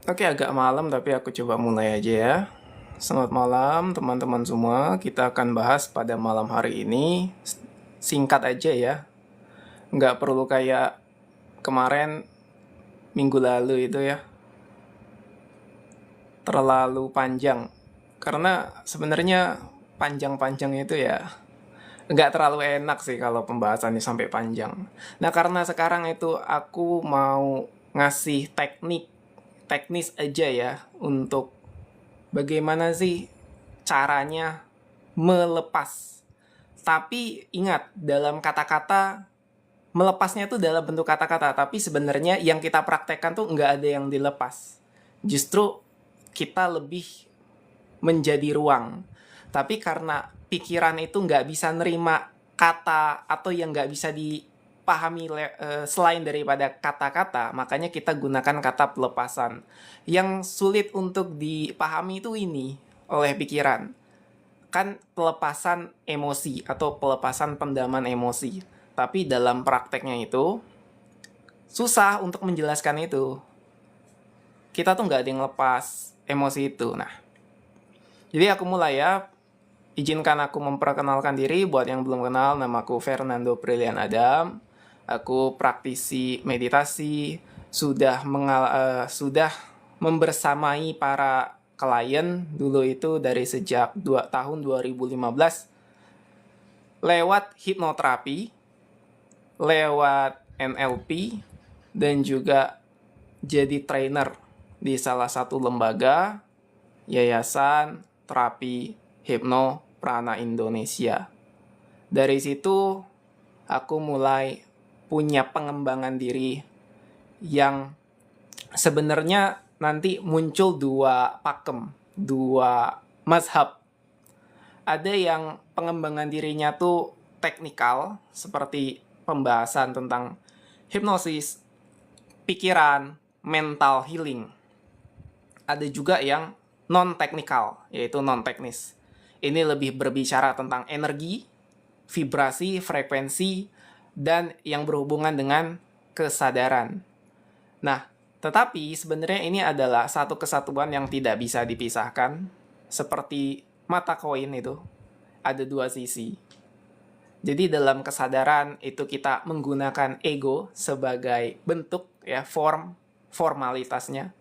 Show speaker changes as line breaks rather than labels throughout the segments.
Oke, agak malam tapi aku coba mulai aja ya. Selamat malam teman-teman semua. Kita akan bahas pada malam hari ini singkat aja ya. Nggak perlu kayak kemarin minggu lalu itu ya. Terlalu panjang. Karena sebenarnya panjang-panjang itu ya nggak terlalu enak sih kalau pembahasannya sampai panjang. Nah, karena sekarang itu aku mau ngasih teknis aja ya untuk bagaimana sih caranya melepas. Tapi ingat, dalam kata-kata, melepasnya tuh dalam bentuk kata-kata. Tapi sebenarnya yang kita praktekkan tuh nggak ada yang dilepas. Justru kita lebih menjadi ruang. Tapi karena pikiran itu nggak bisa nerima kata atau yang nggak bisa dipahami selain daripada kata-kata, makanya kita gunakan kata pelepasan. Yang sulit untuk dipahami itu ini oleh pikiran. Kan pelepasan emosi atau pelepasan pendaman emosi. Tapi dalam prakteknya itu susah untuk menjelaskan itu. Kita tuh nggak ada yang lepas emosi itu. Nah, jadi aku mulai ya. Izinkan aku memperkenalkan diri buat yang belum kenal, namaku Fernando Prilian Adam. Aku praktisi meditasi, sudah membersamai para klien dulu itu dari sejak tahun 2015 lewat hipnoterapi, lewat NLP, dan juga jadi trainer di salah satu lembaga yayasan terapi Hipno Prana Indonesia. Dari situ aku mulai punya pengembangan diri yang sebenarnya nanti muncul dua pakem, dua mazhab. Ada yang pengembangan dirinya tuh teknikal, seperti pembahasan tentang hipnosis, pikiran, mental healing. Ada juga yang non-teknikal, yaitu non-teknis. Ini lebih berbicara tentang energi, vibrasi, frekuensi, dan yang berhubungan dengan kesadaran. Nah, tetapi sebenarnya ini adalah satu kesatuan yang tidak bisa dipisahkan. Seperti mata koin itu, ada dua sisi. Jadi dalam kesadaran itu kita menggunakan ego sebagai bentuk ya, formalitasnya.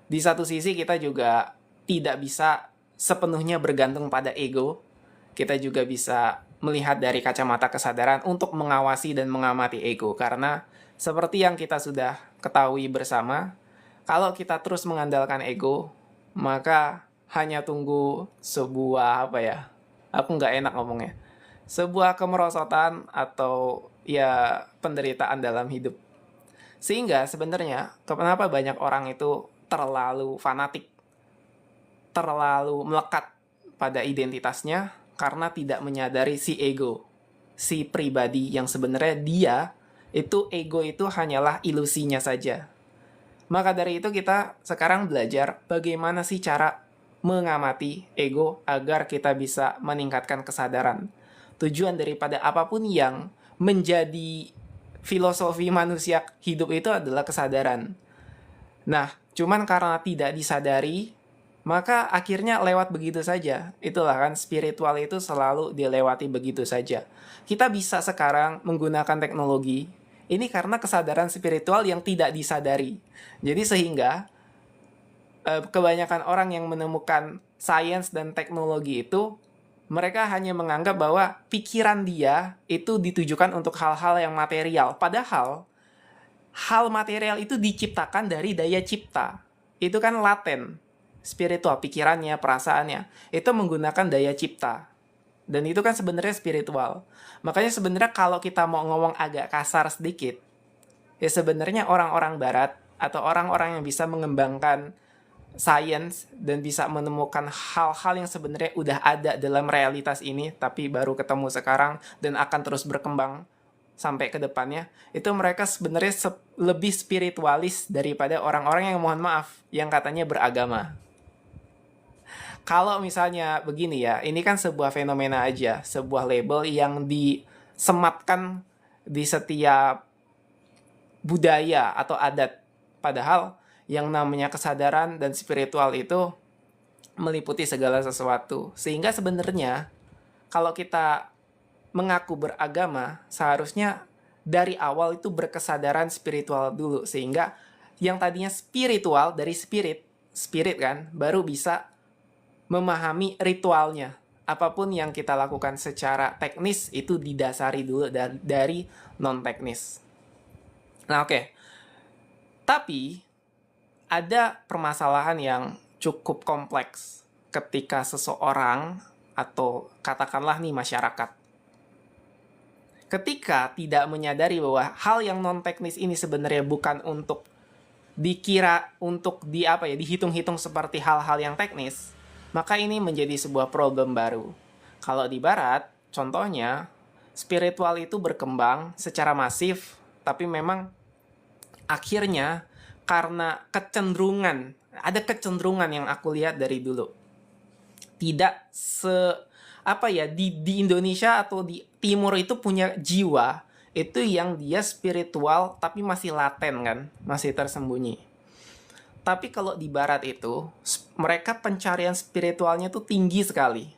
Di satu sisi kita juga tidak bisa sepenuhnya bergantung pada ego. Kita juga bisa melihat dari kacamata kesadaran untuk mengawasi dan mengamati ego. Karena seperti yang kita sudah ketahui bersama, kalau kita terus mengandalkan ego, maka hanya tunggu sebuah aku nggak enak ngomongnya, sebuah kemerosotan atau ya penderitaan dalam hidup. Sehingga sebenarnya kenapa banyak orang itu terlalu fanatik, terlalu melekat pada identitasnya karena tidak menyadari si ego, si pribadi yang sebenarnya ego itu hanyalah ilusinya saja. Maka dari itu kita sekarang belajar bagaimana sih cara mengamati ego agar kita bisa meningkatkan kesadaran. Tujuan daripada apapun yang menjadi filosofi manusia hidup itu adalah kesadaran. Nah, cuman karena tidak disadari, maka akhirnya lewat begitu saja. Itulah kan, spiritual itu selalu dilewati begitu saja. Kita bisa sekarang menggunakan teknologi, ini karena kesadaran spiritual yang tidak disadari. Jadi sehingga kebanyakan orang yang menemukan sains dan teknologi itu, mereka hanya menganggap bahwa pikiran dia itu ditujukan untuk hal-hal yang material. Padahal hal material itu diciptakan dari daya cipta. Itu kan laten. Spiritual, pikirannya, perasaannya. Itu menggunakan daya cipta. Dan itu kan sebenarnya spiritual. Makanya sebenarnya kalau kita mau ngomong agak kasar sedikit, ya sebenarnya orang-orang barat atau orang-orang yang bisa mengembangkan sains dan bisa menemukan hal-hal yang sebenarnya udah ada dalam realitas ini tapi baru ketemu sekarang dan akan terus berkembang sampai ke depannya, itu mereka sebenarnya lebih spiritualis daripada orang-orang yang mohon maaf yang katanya beragama. Kalau misalnya begini ya, ini kan sebuah fenomena aja, sebuah label yang disematkan di setiap budaya atau adat. Padahal yang namanya kesadaran dan spiritual itu meliputi segala sesuatu. Sehingga sebenarnya kalau kita mengaku beragama, seharusnya dari awal itu berkesadaran spiritual dulu. Sehingga yang tadinya spiritual, dari spirit kan, baru bisa memahami ritualnya. Apapun yang kita lakukan secara teknis itu didasari dulu dari non-teknis. Nah, oke. Tapi ada permasalahan yang cukup kompleks ketika seseorang atau katakanlah nih masyarakat ketika tidak menyadari bahwa hal yang non-teknis ini sebenarnya bukan untuk dikira untuk dihitung-hitung seperti hal-hal yang teknis, maka ini menjadi sebuah problem baru. Kalau di barat, contohnya, spiritual itu berkembang secara masif, tapi memang akhirnya karena ada kecenderungan yang aku lihat dari dulu. Tidak di Indonesia atau di Timur itu punya jiwa itu yang dia spiritual tapi masih laten kan, masih tersembunyi. Tapi kalau di barat itu mereka pencarian spiritualnya tuh tinggi sekali.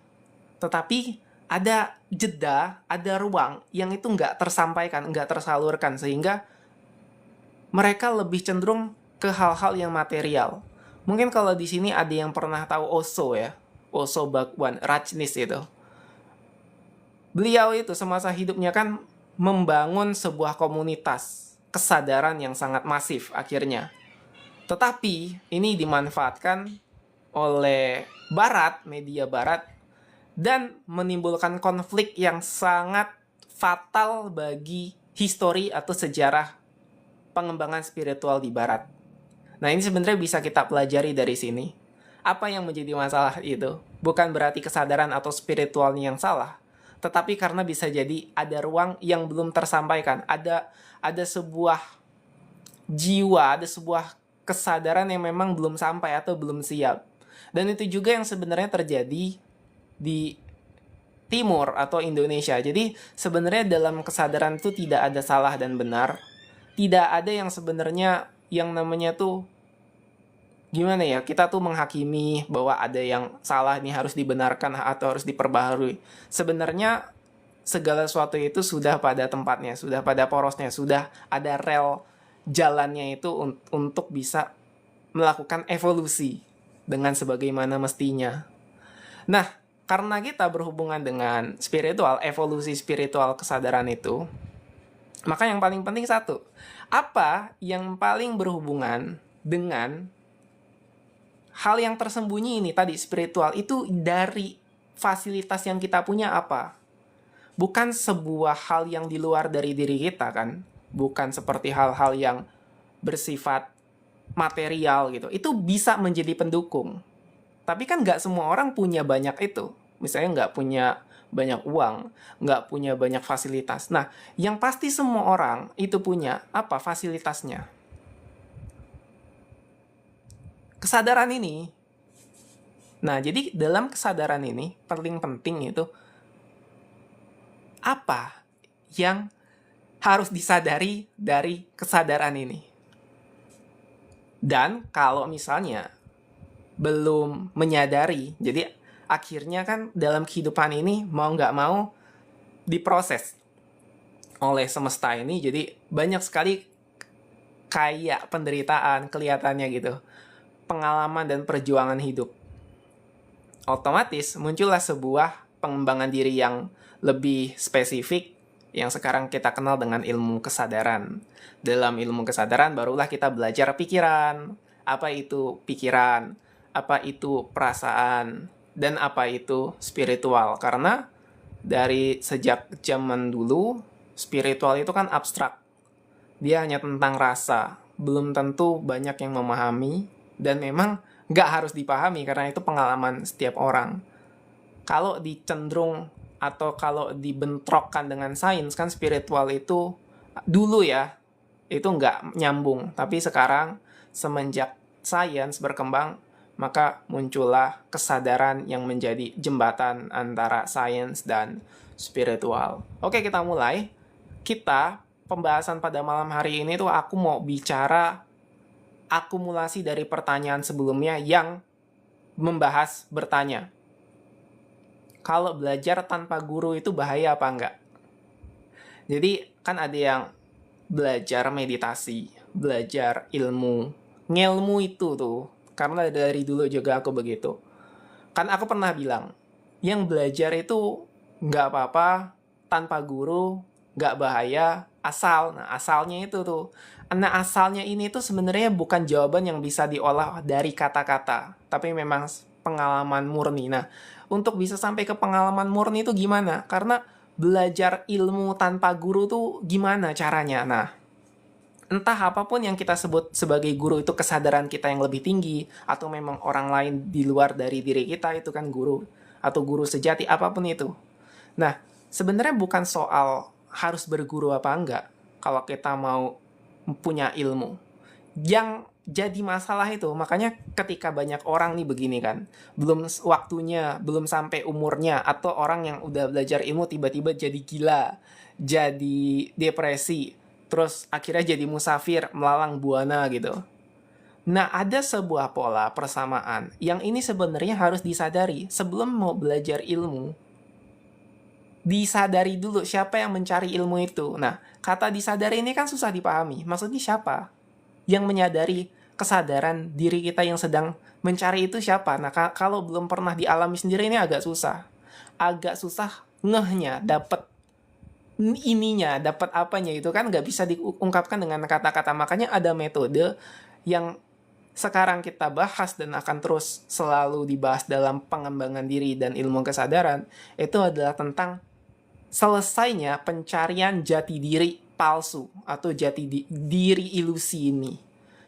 Tetapi ada jeda, ada ruang yang itu nggak tersampaikan, nggak tersalurkan, sehingga mereka lebih cenderung ke hal-hal yang material. Mungkin kalau di sini ada yang pernah tahu Osho ya, Osho Bhagwan, Rajneesh itu. Beliau itu semasa hidupnya kan membangun sebuah komunitas kesadaran yang sangat masif akhirnya. Tetapi ini dimanfaatkan oleh barat, media barat, dan menimbulkan konflik yang sangat fatal bagi histori atau sejarah pengembangan spiritual di barat. Nah, ini sebenarnya bisa kita pelajari dari sini. Apa yang menjadi masalah itu? Bukan berarti kesadaran atau spiritualnya yang salah, tetapi karena bisa jadi ada ruang yang belum tersampaikan. Ada sebuah jiwa, ada sebuah kesadaran yang memang belum sampai atau belum siap. Dan itu juga yang sebenarnya terjadi di Timur atau Indonesia. Jadi sebenarnya dalam kesadaran itu tidak ada salah dan benar. Tidak ada yang sebenarnya yang namanya tuh gimana ya, kita tuh menghakimi bahwa ada yang salah nih harus dibenarkan atau harus diperbaharui. Sebenarnya segala sesuatu itu sudah pada tempatnya, sudah pada porosnya, sudah ada rel jalannya itu untuk bisa melakukan evolusi dengan sebagaimana mestinya. Nah, karena kita berhubungan dengan spiritual, evolusi spiritual kesadaran itu, maka yang paling penting satu, apa yang paling berhubungan dengan hal yang tersembunyi ini tadi, spiritual, itu dari fasilitas yang kita punya apa? Bukan sebuah hal yang di luar dari diri kita kan? Bukan seperti hal-hal yang bersifat material gitu. Itu bisa menjadi pendukung. Tapi kan nggak semua orang punya banyak itu. Misalnya nggak punya banyak uang, nggak punya banyak fasilitas. Nah, yang pasti semua orang itu punya apa fasilitasnya? Kesadaran ini. Nah, jadi dalam kesadaran ini paling penting itu apa yang harus disadari dari kesadaran ini. Dan kalau misalnya belum menyadari, jadi akhirnya kan dalam kehidupan ini mau nggak mau diproses oleh semesta ini, jadi banyak sekali kayak penderitaan kelihatannya gitu, pengalaman dan perjuangan hidup. Otomatis muncullah sebuah pengembangan diri yang lebih spesifik yang sekarang kita kenal dengan ilmu kesadaran. Dalam ilmu kesadaran barulah kita belajar pikiran, apa itu pikiran, apa itu perasaan, dan apa itu spiritual. Karena dari sejak zaman dulu, spiritual itu kan abstrak. Dia hanya tentang rasa, belum tentu banyak yang memahami, dan memang nggak harus dipahami karena itu pengalaman setiap orang. Kalau dicenderung atau kalau dibentrokkan dengan sains, kan spiritual itu dulu ya, itu nggak nyambung. Tapi sekarang semenjak sains berkembang, maka muncullah kesadaran yang menjadi jembatan antara sains dan spiritual. Oke, kita mulai. Pembahasan pada malam hari ini tuh aku mau bicara akumulasi dari pertanyaan sebelumnya yang membahas bertanya. Kalau belajar tanpa guru itu bahaya apa enggak? Jadi kan ada yang belajar meditasi, belajar ilmu. Ngelmu itu tuh, karena dari dulu juga aku begitu. Kan aku pernah bilang, yang belajar itu nggak apa-apa, tanpa guru, nggak bahaya, asal. Nah, asalnya itu tuh. Nah, asalnya ini tuh sebenarnya bukan jawaban yang bisa diolah dari kata-kata, tapi memang pengalaman murni. Nah, untuk bisa sampai ke pengalaman murni itu gimana? Karena belajar ilmu tanpa guru tuh gimana caranya? Nah, entah apapun yang kita sebut sebagai guru itu kesadaran kita yang lebih tinggi, atau memang orang lain di luar dari diri kita itu kan guru, atau guru sejati, apapun itu. Nah, sebenarnya bukan soal harus berguru apa enggak kalau kita mau punya ilmu. Yang jadi masalah itu, makanya ketika banyak orang nih begini kan, belum waktunya, belum sampai umurnya, atau orang yang udah belajar ilmu tiba-tiba jadi gila, jadi depresi, terus akhirnya jadi musafir, melalang buana gitu. Nah, ada sebuah pola persamaan yang ini sebenarnya harus disadari sebelum mau belajar ilmu. Disadari dulu siapa yang mencari ilmu itu. Nah, kata disadari ini kan susah dipahami. Maksudnya siapa? Yang menyadari kesadaran diri kita yang sedang mencari itu siapa? Nah, kalau belum pernah dialami sendiri ini agak susah. Agak susah ngehnya, dapat ininya, dapat apanya itu kan nggak bisa diungkapkan dengan kata-kata. Makanya ada metode yang sekarang kita bahas dan akan terus selalu dibahas dalam pengembangan diri dan ilmu kesadaran, itu adalah tentang selesainya pencarian jati diri palsu atau jati diri ilusi ini.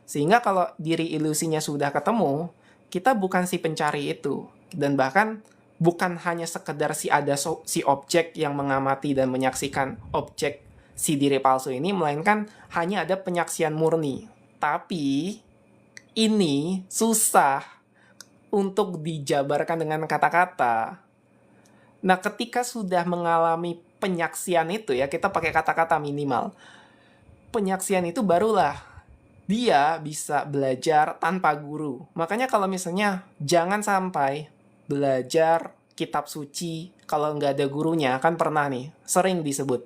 Sehingga kalau diri ilusinya sudah ketemu, kita bukan si pencari itu. Dan bahkan bukan hanya sekedar si objek yang mengamati dan menyaksikan objek si diri palsu ini, melainkan hanya ada penyaksian murni. Tapi ini susah untuk dijabarkan dengan kata-kata. Nah, ketika sudah mengalami penyaksian itu ya, kita pakai kata-kata minimal. Penyaksian itu barulah dia bisa belajar tanpa guru. Makanya kalau misalnya jangan sampai belajar kitab suci kalau nggak ada gurunya, kan pernah nih, sering disebut.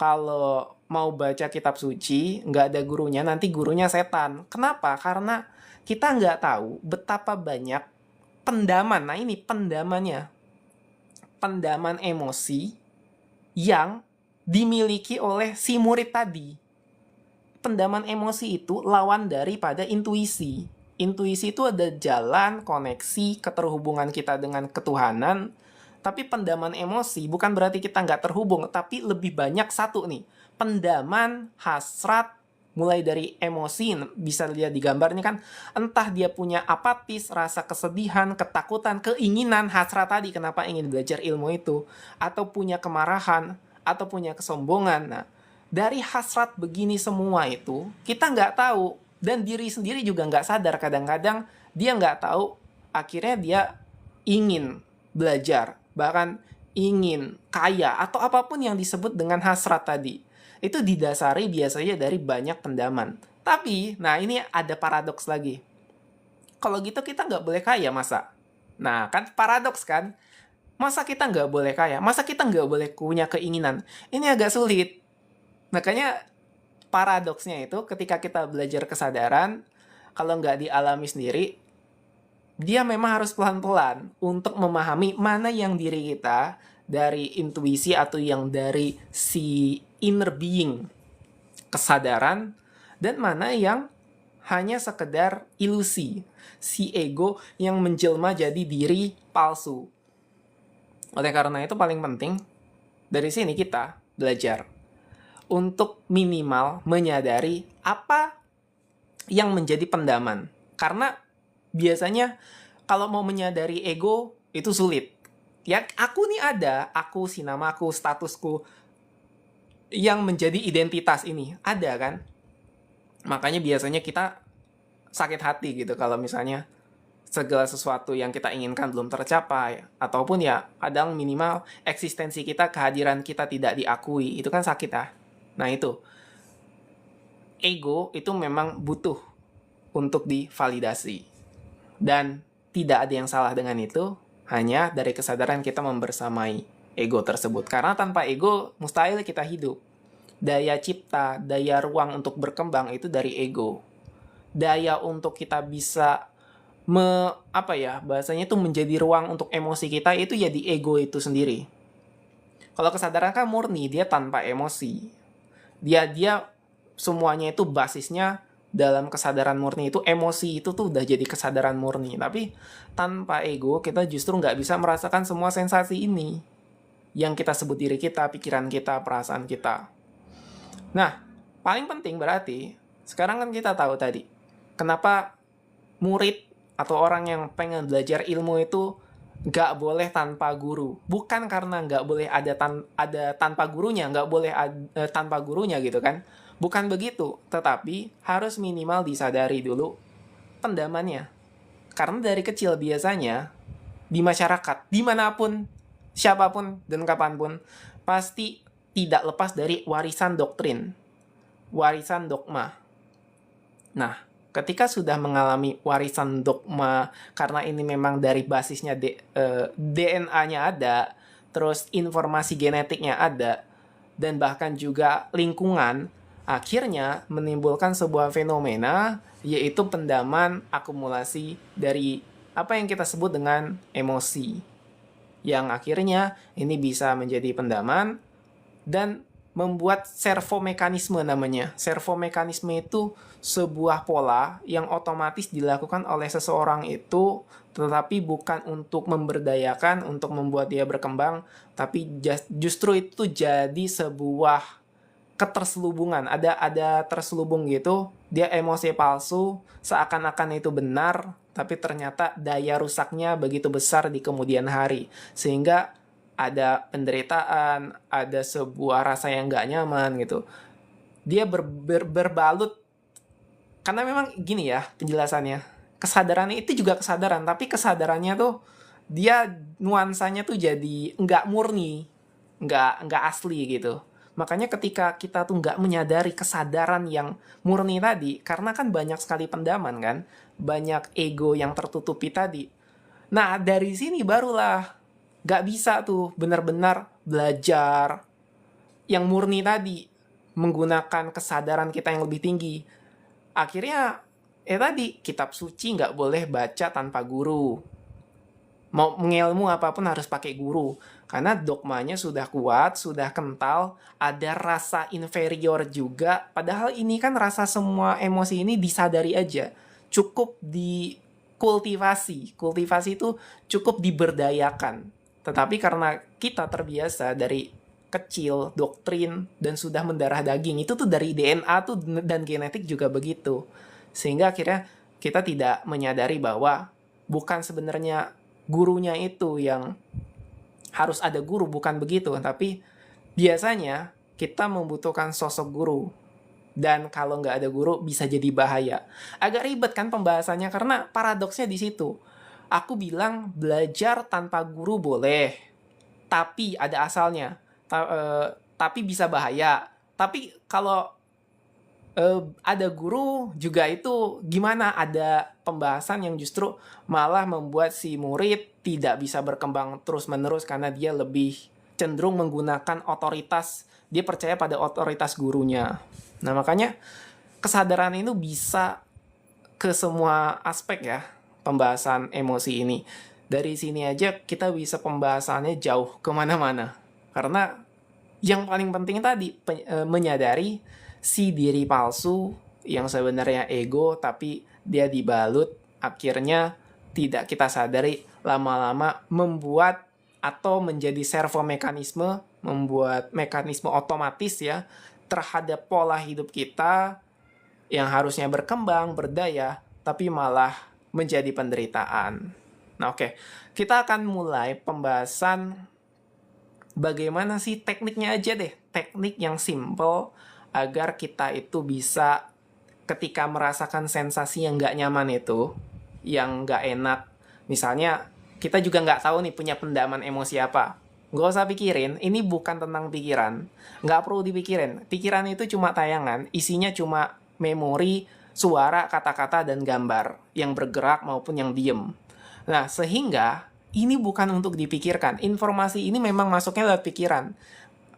Kalau mau baca kitab suci, nggak ada gurunya, nanti gurunya setan. Kenapa? Karena kita nggak tahu betapa banyak pendaman. Nah ini pendamannya. Pendaman emosi yang dimiliki oleh si murid tadi. Pendaman emosi itu lawan daripada intuisi. Intuisi itu ada jalan, koneksi, keterhubungan kita dengan ketuhanan. Tapi pendaman emosi bukan berarti kita nggak terhubung, tapi lebih banyak satu nih. Pendaman, hasrat, mulai dari emosi, bisa lihat di gambar ini kan, entah dia punya apatis, rasa kesedihan, ketakutan, keinginan, hasrat tadi, kenapa ingin belajar ilmu itu, atau punya kemarahan, atau punya kesombongan. Nah, dari hasrat begini semua itu, kita nggak tahu, dan diri sendiri juga nggak sadar, kadang-kadang dia nggak tahu, akhirnya dia ingin belajar, bahkan ingin kaya, atau apapun yang disebut dengan hasrat tadi. Itu didasari biasanya dari banyak pendaman. Tapi, nah ini ada paradoks lagi. Kalau gitu kita nggak boleh kaya, masa? Nah, kan paradoks kan? Masa kita nggak boleh kaya? Masa kita nggak boleh punya keinginan? Ini agak sulit. Makanya paradoksnya itu ketika kita belajar kesadaran, kalau nggak dialami sendiri, dia memang harus pelan-pelan untuk memahami mana yang diri kita dari intuisi atau yang dari si inner being, kesadaran, dan mana yang hanya sekedar ilusi, si ego yang menjelma jadi diri palsu. Oleh karena itu paling penting, dari sini kita belajar untuk minimal menyadari apa yang menjadi pendaman. Karena biasanya kalau mau menyadari ego itu sulit. Ya, aku nih ada, aku, si namaku, statusku, yang menjadi identitas ini. Ada kan? Makanya biasanya kita sakit hati gitu kalau misalnya segala sesuatu yang kita inginkan belum tercapai. Ataupun ya, kadang minimal eksistensi kita, kehadiran kita tidak diakui. Itu kan sakit ya. Nah itu. Ego itu memang butuh untuk divalidasi. Dan tidak ada yang salah dengan itu, hanya dari kesadaran kita membersamai ego tersebut. Karena tanpa ego, mustahil kita hidup. Daya cipta, daya ruang untuk berkembang itu dari ego. Daya untuk kita bisa bahasanya itu menjadi ruang untuk emosi kita itu ya di ego itu sendiri. Kalau kesadaran kan murni, dia tanpa emosi. Dia semuanya itu basisnya dalam kesadaran murni itu, emosi itu tuh udah jadi kesadaran murni. Tapi tanpa ego, kita justru nggak bisa merasakan semua sensasi ini. Yang kita sebut diri kita, pikiran kita, perasaan kita. Nah, paling penting berarti, sekarang kan kita tahu tadi, kenapa murid atau orang yang pengen belajar ilmu itu nggak boleh tanpa guru. Bukan karena nggak boleh ada tanpa gurunya, nggak boleh tanpa gurunya gitu kan. Bukan begitu, tetapi harus minimal disadari dulu pendamannya. Karena dari kecil biasanya di masyarakat, dimanapun, siapapun, dan kapanpun, pasti tidak lepas dari warisan doktrin, warisan dogma. Nah, ketika sudah mengalami warisan dogma, karena ini memang dari basisnya DNA-nya ada, terus informasi genetiknya ada, dan bahkan juga lingkungan, akhirnya menimbulkan sebuah fenomena, yaitu pendaman akumulasi dari apa yang kita sebut dengan emosi. Yang akhirnya ini bisa menjadi pendaman dan membuat servomekanisme namanya. Servomekanisme itu sebuah pola yang otomatis dilakukan oleh seseorang itu, tetapi bukan untuk memberdayakan, untuk membuat dia berkembang, tapi justru itu jadi sebuah keterselubungan, ada terselubung gitu, dia emosi palsu, seakan-akan itu benar, tapi ternyata daya rusaknya begitu besar di kemudian hari, sehingga ada penderitaan, ada sebuah rasa yang nggak nyaman gitu. Dia berbalut, karena memang gini ya penjelasannya, kesadarannya itu juga kesadaran, tapi kesadarannya tuh dia nuansanya tuh jadi nggak murni, nggak asli gitu. Makanya ketika kita tuh nggak menyadari kesadaran yang murni tadi, karena kan banyak sekali pendaman kan, banyak ego yang tertutupi tadi. Nah, dari sini barulah nggak bisa tuh benar-benar belajar yang murni tadi, menggunakan kesadaran kita yang lebih tinggi. Akhirnya, tadi, kitab suci nggak boleh baca tanpa guru. Mau mengilmu apapun harus pakai guru. Karena dogmanya sudah kuat, sudah kental, ada rasa inferior juga. Padahal ini kan rasa semua emosi ini disadari aja. Cukup dikultivasi. Kultivasi itu cukup diberdayakan. Tetapi karena kita terbiasa dari kecil, doktrin, dan sudah mendarah daging, itu tuh dari DNA tuh dan genetik juga begitu. Sehingga akhirnya kita tidak menyadari bahwa bukan sebenarnya gurunya itu yang harus ada guru, bukan begitu, tapi biasanya kita membutuhkan sosok guru, dan kalau nggak ada guru bisa jadi bahaya. Agak ribet kan pembahasannya, karena paradoksnya di situ. Aku bilang belajar tanpa guru boleh, tapi ada asalnya, tapi bisa bahaya. Tapi kalau ada guru juga itu gimana, ada pembahasan yang justru malah membuat si murid tidak bisa berkembang terus-menerus karena dia lebih cenderung menggunakan otoritas, dia percaya pada otoritas gurunya. Nah, makanya kesadaran itu bisa ke semua aspek ya, pembahasan emosi ini. Dari sini aja kita bisa pembahasannya jauh kemana-mana. Karena yang paling penting tadi, menyadari si diri palsu yang sebenarnya ego, tapi dia dibalut, akhirnya tidak kita sadari, lama-lama membuat atau menjadi servomekanisme, membuat mekanisme otomatis ya terhadap pola hidup kita yang harusnya berkembang, berdaya, tapi malah menjadi penderitaan. Nah, oke. Kita akan mulai pembahasan bagaimana sih tekniknya aja deh. Teknik yang simple agar kita itu bisa ketika merasakan sensasi yang nggak nyaman itu, yang nggak enak. Misalnya, kita juga nggak tahu nih punya pendaman emosi apa. Nggak usah pikirin, ini bukan tentang pikiran. Nggak perlu dipikirin. Pikiran itu cuma tayangan, isinya cuma memori suara, kata-kata, dan gambar yang bergerak maupun yang diem. Nah, sehingga ini bukan untuk dipikirkan. Informasi ini memang masuknya lewat pikiran.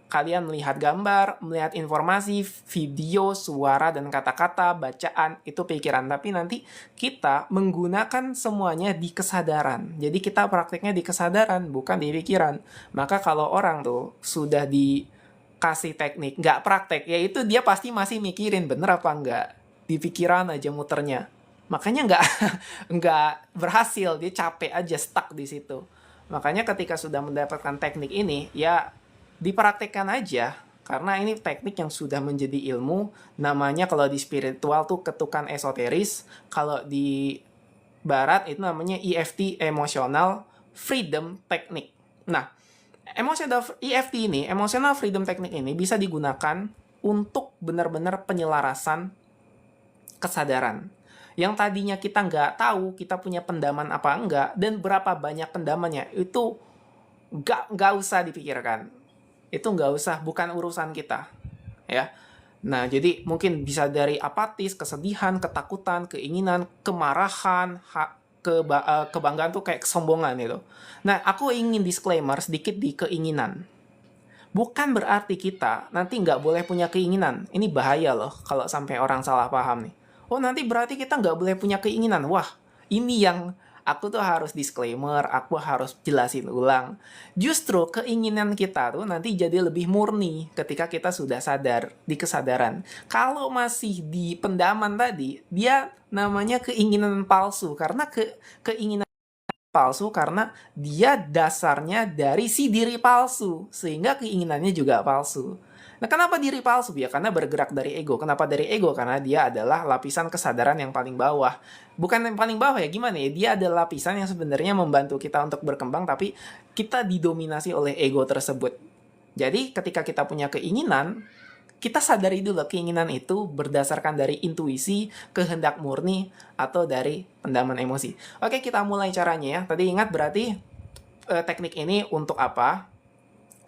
Kalian melihat gambar, melihat informasi, video, suara, dan kata-kata, bacaan, itu pikiran. Tapi nanti kita menggunakan semuanya di kesadaran. Jadi kita prakteknya di kesadaran, bukan di pikiran. Maka kalau orang tuh sudah dikasih teknik, nggak praktek, yaitu dia pasti masih mikirin bener apa nggak. Di pikiran aja muternya. Makanya nggak berhasil, dia capek aja, stuck di situ. Makanya ketika sudah mendapatkan teknik ini, ya dipraktekkan aja, karena ini teknik yang sudah menjadi ilmu. Namanya kalau di spiritual tuh ketukan esoteris, kalau di barat itu namanya EFT, Emotional Freedom Technique. Nah, Emotional Freedom Technique ini bisa digunakan untuk benar-benar penyelarasan kesadaran. Yang tadinya kita nggak tahu kita punya pendaman apa enggak, dan berapa banyak pendamannya, itu nggak usah dipikirkan. Itu nggak usah, bukan urusan kita. Ya. Nah, jadi mungkin bisa dari apatis, kesedihan, ketakutan, keinginan, kemarahan, kebanggaan tuh kayak kesombongan itu. Nah, aku ingin disclaimer sedikit di keinginan. Bukan berarti kita nanti nggak boleh punya keinginan. Ini bahaya loh kalau sampai orang salah paham nih. Oh, nanti berarti kita nggak boleh punya keinginan. Wah, ini yang aku tuh harus disclaimer, aku harus jelasin ulang. Justru keinginan kita tuh nanti jadi lebih murni ketika kita sudah sadar, di kesadaran. Kalau masih di pendaman tadi, dia namanya keinginan palsu, karena keinginan palsu karena dia dasarnya dari si diri palsu, sehingga keinginannya juga palsu. Nah, kenapa diri palsu? Ya, karena bergerak dari ego. Kenapa dari ego? Karena dia adalah lapisan kesadaran yang paling bawah. Bukan yang paling bawah ya, gimana ya? Dia adalah lapisan yang sebenarnya membantu kita untuk berkembang, tapi kita didominasi oleh ego tersebut. Jadi, ketika kita punya keinginan, kita sadari dulu keinginan itu berdasarkan dari intuisi, kehendak murni, atau dari pendaman emosi. Oke, kita mulai caranya ya. Tadi ingat berarti teknik ini untuk apa?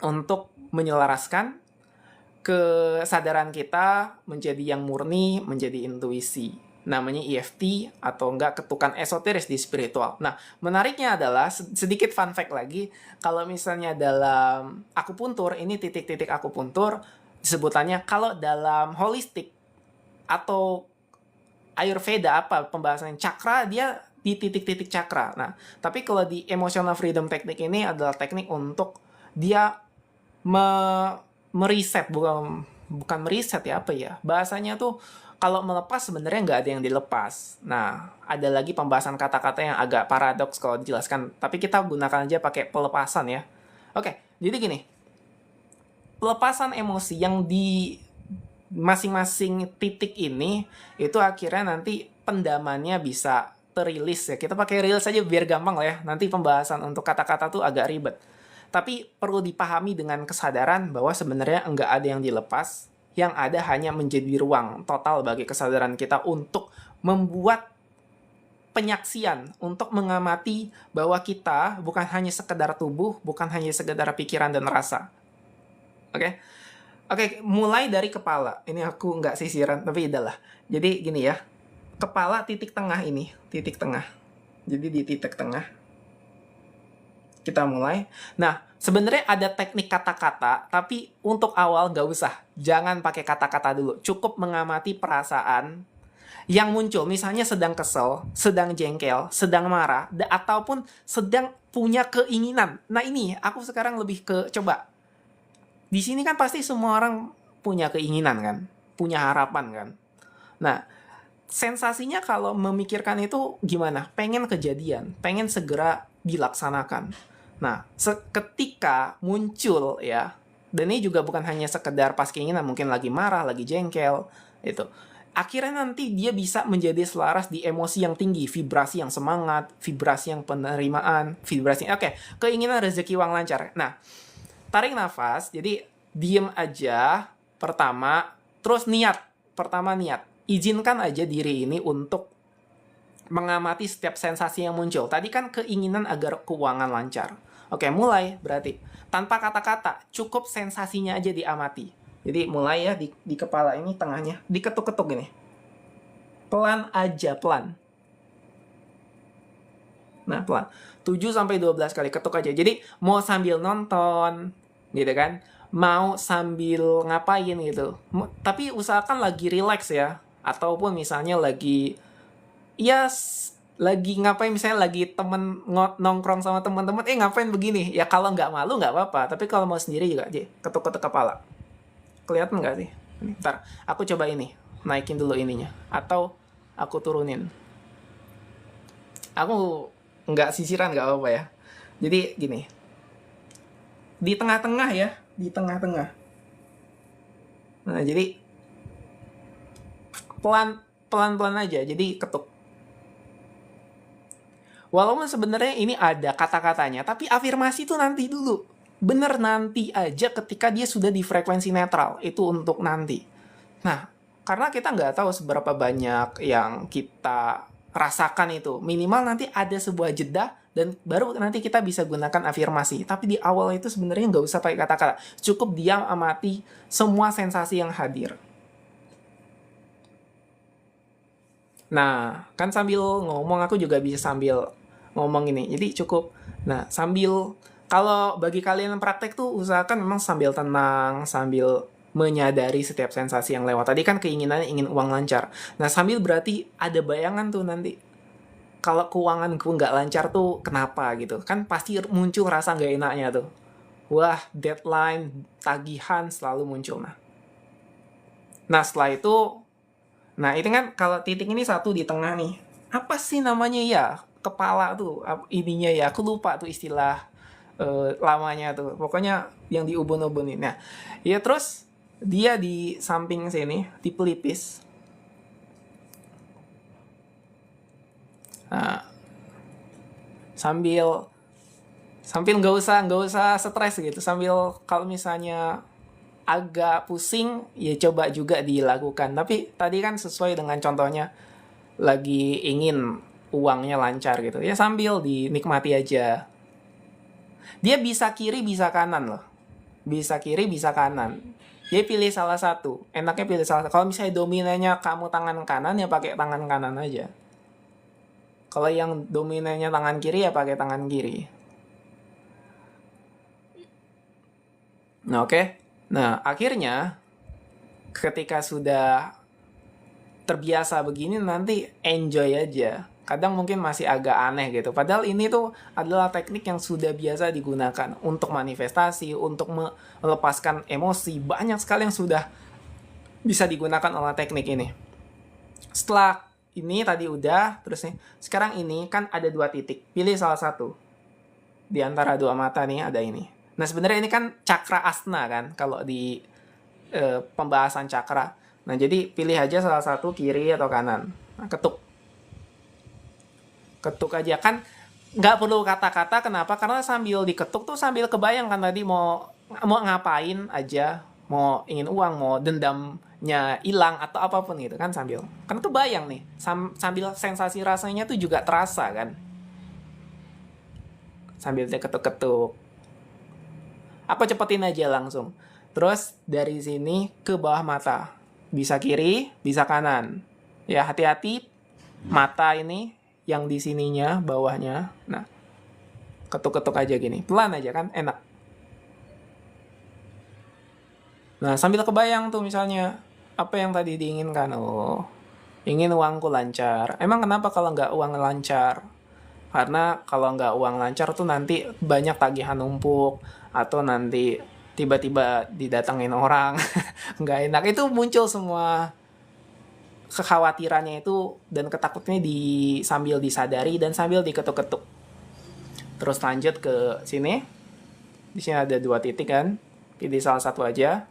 Untuk menyelaraskan kesadaran kita menjadi yang murni, menjadi intuisi. Namanya EFT atau enggak ketukan esoteris di spiritual. Nah, menariknya adalah sedikit fun fact lagi, kalau misalnya dalam akupuntur, ini titik-titik akupuntur, sebutannya kalau dalam holistik atau Ayurveda apa pembahasan cakra, dia di titik-titik cakra. Nah, tapi kalau di Emotional Freedom Technique ini adalah teknik untuk dia meriset, bukan meriset ya, apa ya bahasanya tuh, kalau melepas sebenarnya nggak ada yang dilepas. Nah, ada lagi pembahasan kata-kata yang agak paradoks kalau dijelaskan, tapi kita gunakan aja pakai pelepasan ya. Oke, jadi gini, pelepasan emosi yang di masing-masing titik ini itu akhirnya nanti pendamannya bisa terilis ya. Kita pakai reels saja biar gampang lah ya. Nanti pembahasan untuk kata-kata tuh agak ribet. Tapi perlu dipahami dengan kesadaran bahwa sebenarnya enggak ada yang dilepas, yang ada hanya menjadi ruang total bagi kesadaran kita untuk membuat penyaksian, untuk mengamati bahwa kita bukan hanya sekedar tubuh, bukan hanya sekedar pikiran dan rasa. Oke? Oke, mulai dari kepala. Ini aku nggak sisiran, tapi udahlah. Jadi gini ya, kepala titik tengah ini, titik tengah. Jadi di titik tengah, kita mulai. Nah, sebenarnya ada teknik kata-kata, tapi untuk awal nggak usah. Jangan pakai kata-kata dulu. Cukup mengamati perasaan yang muncul. Misalnya sedang kesel, sedang jengkel, sedang marah, ataupun sedang punya keinginan. Nah ini, aku sekarang lebih ke, coba. Di sini kan pasti semua orang punya keinginan kan? Punya harapan kan? Nah, sensasinya kalau memikirkan itu gimana? Pengen kejadian, pengen segera dilaksanakan. Nah, ketika muncul ya, dan ini juga bukan hanya sekedar pas keinginan, mungkin lagi marah, lagi jengkel, itu. Akhirnya nanti dia bisa menjadi selaras di emosi yang tinggi, vibrasi yang semangat, vibrasi yang penerimaan, vibrasi, oke, keinginan rezeki uang lancar. Nah, tarik nafas, jadi diem aja pertama, terus niat. Pertama niat, izinkan aja diri ini untuk mengamati setiap sensasi yang muncul. Tadi kan keinginan agar keuangan lancar. Oke, mulai berarti. Tanpa kata-kata, cukup sensasinya aja diamati. Jadi mulai ya di kepala ini tengahnya, diketuk-ketuk gini. Pelan aja, pelan. Nah, pelan. 7-12 kali ketuk aja. Jadi, mau sambil nonton, gitu kan. Mau sambil ngapain gitu. Tapi usahakan lagi relax ya. Ataupun misalnya lagi, ya lagi ngapain, misalnya lagi temen nongkrong sama teman-teman, ngapain begini. Ya kalau nggak malu nggak apa-apa. Tapi kalau mau sendiri juga aja, ketuk-ketuk kepala. Kelihatan nggak sih? Ntar, aku coba ini. Naikin dulu ininya. Atau aku turunin. Aku nggak sisiran nggak apa-apa ya. Jadi gini, di tengah-tengah ya, di tengah-tengah. Nah, jadi pelan-pelan aja, jadi ketuk. Walaupun sebenarnya ini ada kata-katanya, tapi afirmasi itu nanti dulu. Bener nanti aja ketika dia sudah di frekuensi netral, itu untuk nanti. Nah, karena kita nggak tahu seberapa banyak yang kita rasakan itu. Minimal nanti ada sebuah jeda, dan baru nanti kita bisa gunakan afirmasi. Tapi di awal itu sebenarnya nggak usah pakai kata-kata. Cukup diam, amati semua sensasi yang hadir. Nah, kan sambil ngomong aku juga bisa sambil ngomong ini. Jadi cukup. Nah, sambil, kalau bagi kalian yang praktek tuh usahakan memang sambil tenang, sambil menyadari setiap sensasi yang lewat. Tadi kan keinginannya ingin uang lancar. Nah, sambil berarti ada bayangan tuh nanti. Kalau keuanganku nggak lancar tuh kenapa gitu. Kan pasti muncul rasa nggak enaknya tuh. Wah, deadline, tagihan selalu muncul. Nah, setelah itu, nah itu kan kalau titik ini satu di tengah nih. Apa sih namanya ya? Kepala tuh, ininya ya. Aku lupa tuh istilah lamanya tuh. Pokoknya yang di ubun-ubun ini. Nah, ya terus dia di samping sini, di pelipis. Nah, sambil nggak usah stres gitu, sambil kalau misalnya agak pusing ya coba juga dilakukan. Tapi tadi kan sesuai dengan contohnya, lagi ingin uangnya lancar gitu ya, sambil dinikmati aja. Dia bisa kiri bisa kanan loh, bisa kiri bisa kanan. Dia pilih salah satu, enaknya pilih salah satu. Kalau misalnya dominannya kamu tangan kanan ya pakai tangan kanan aja. Kalau yang dominannya tangan kiri ya pakai tangan kiri. Nah, oke. Nah, akhirnya ketika sudah terbiasa begini, nanti enjoy aja. Kadang mungkin masih agak aneh gitu. Padahal ini tuh adalah teknik yang sudah biasa digunakan untuk manifestasi, untuk melepaskan emosi. Banyak sekali yang sudah bisa digunakan oleh teknik ini. Setelah ini tadi udah, terus nih, sekarang ini kan ada 2 titik. Pilih salah satu. Di antara 2 mata nih ada ini. Nah, sebenarnya ini kan cakra asna kan, kalau di pembahasan cakra. Nah, jadi pilih aja salah satu, kiri atau kanan. Nah, ketuk. Ketuk aja. Kan nggak perlu kata-kata, kenapa? Karena sambil diketuk tuh sambil kebayang kan tadi mau ngapain aja. Mau ingin uang, mau dendamnya hilang atau apapun gitu kan sambil. Karena tuh bayang nih, sambil sensasi rasanya tuh juga terasa kan. Sambil dia ketuk-ketuk. Aku cepetin aja langsung. Terus dari sini ke bawah mata. Bisa kiri, bisa kanan. Ya, hati-hati mata ini yang di sininya, bawahnya. Nah, ketuk-ketuk aja gini. Pelan aja kan, enak. Nah, sambil kebayang tuh misalnya, apa yang tadi diinginkan? Oh, ingin uangku lancar. Emang kenapa kalau nggak uang lancar? Karena kalau nggak uang lancar tuh nanti banyak tagihan numpuk. Atau nanti tiba-tiba didatengin orang. Nggak enak. Itu muncul semua kekhawatirannya itu dan ketakutannya sambil disadari dan sambil diketuk-ketuk. Terus lanjut ke sini. Di sini ada 2 titik kan. Pilih salah satu aja.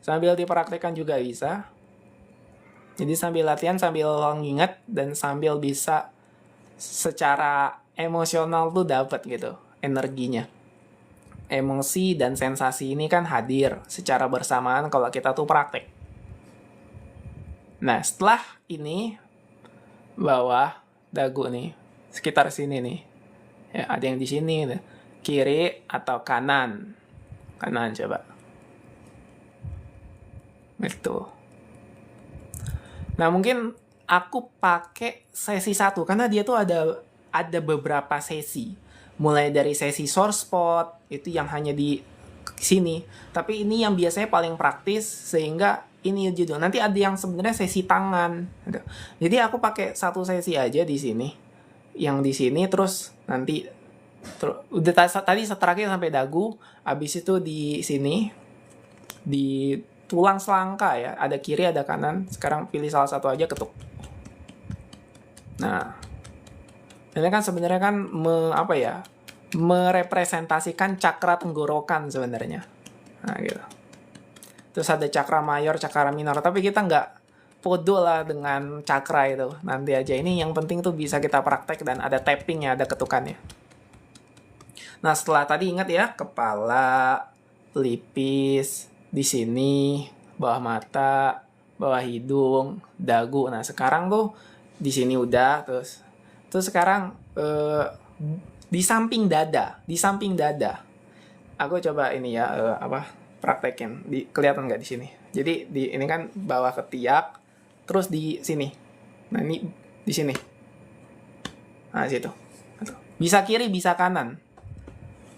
Sambil dipraktekkan juga bisa. Jadi sambil latihan, sambil nginget, dan sambil bisa secara emosional tuh dapat gitu energinya. Emosi dan sensasi ini kan hadir secara bersamaan kalau kita tuh praktek. Nah, setelah ini, bawah dagu nih, sekitar sini nih. Ya, ada yang di sini. Kiri atau kanan? Kanan coba. Itu. Nah, mungkin aku pakai sesi 1 karena dia tuh ada beberapa sesi. Mulai dari sesi sore spot itu yang hanya di sini. Tapi ini yang biasanya paling praktis sehingga ini judul. Nanti ada yang sebenarnya sesi tangan. Jadi aku pakai satu sesi aja di sini. Yang di sini terus nanti udah tadi terakhir sampai dagu, habis itu di sini di tulang selangka ya, ada kiri ada kanan. Sekarang pilih salah satu aja, ketuk. Nah, ini kan sebenarnya kan merepresentasikan cakra tenggorokan sebenarnya. Nah, gitu. Terus ada cakra mayor, cakra minor, tapi kita nggak podo lah dengan cakra itu. Nanti aja, ini yang penting tuh bisa kita praktek dan ada tappingnya, ada ketukannya. Nah, setelah tadi ingat ya, kepala, pelipis, di sini, bawah mata, bawah hidung, dagu. Nah, sekarang tuh di sini udah, terus sekarang di samping dada. Aku coba ini ya, praktekin. Kelihatan nggak di sini? Jadi ini kan bawah ketiak, terus di sini. Nah, ini di sini. Nah, situ. Bisa kiri, bisa kanan.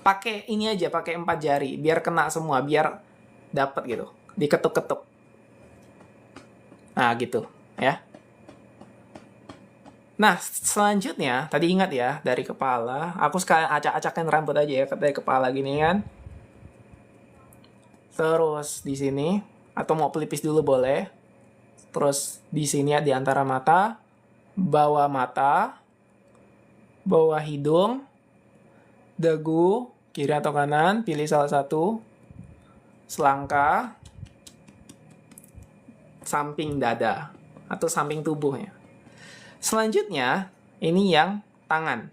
Pakai ini aja, pakai 4 jari biar kena semua, biar dapat gitu. Diketuk-ketuk. Nah, gitu, ya. Nah, selanjutnya, tadi ingat ya, dari kepala. Aku sekalian acak-acakin rambut aja ya, dari kepala gini kan. Terus di sini, atau mau pelipis dulu boleh. Terus di sini ya, di antara mata, bawah hidung, dagu, kiri atau kanan, pilih salah satu. Selangka, samping dada, atau samping tubuhnya. Selanjutnya, ini yang tangan.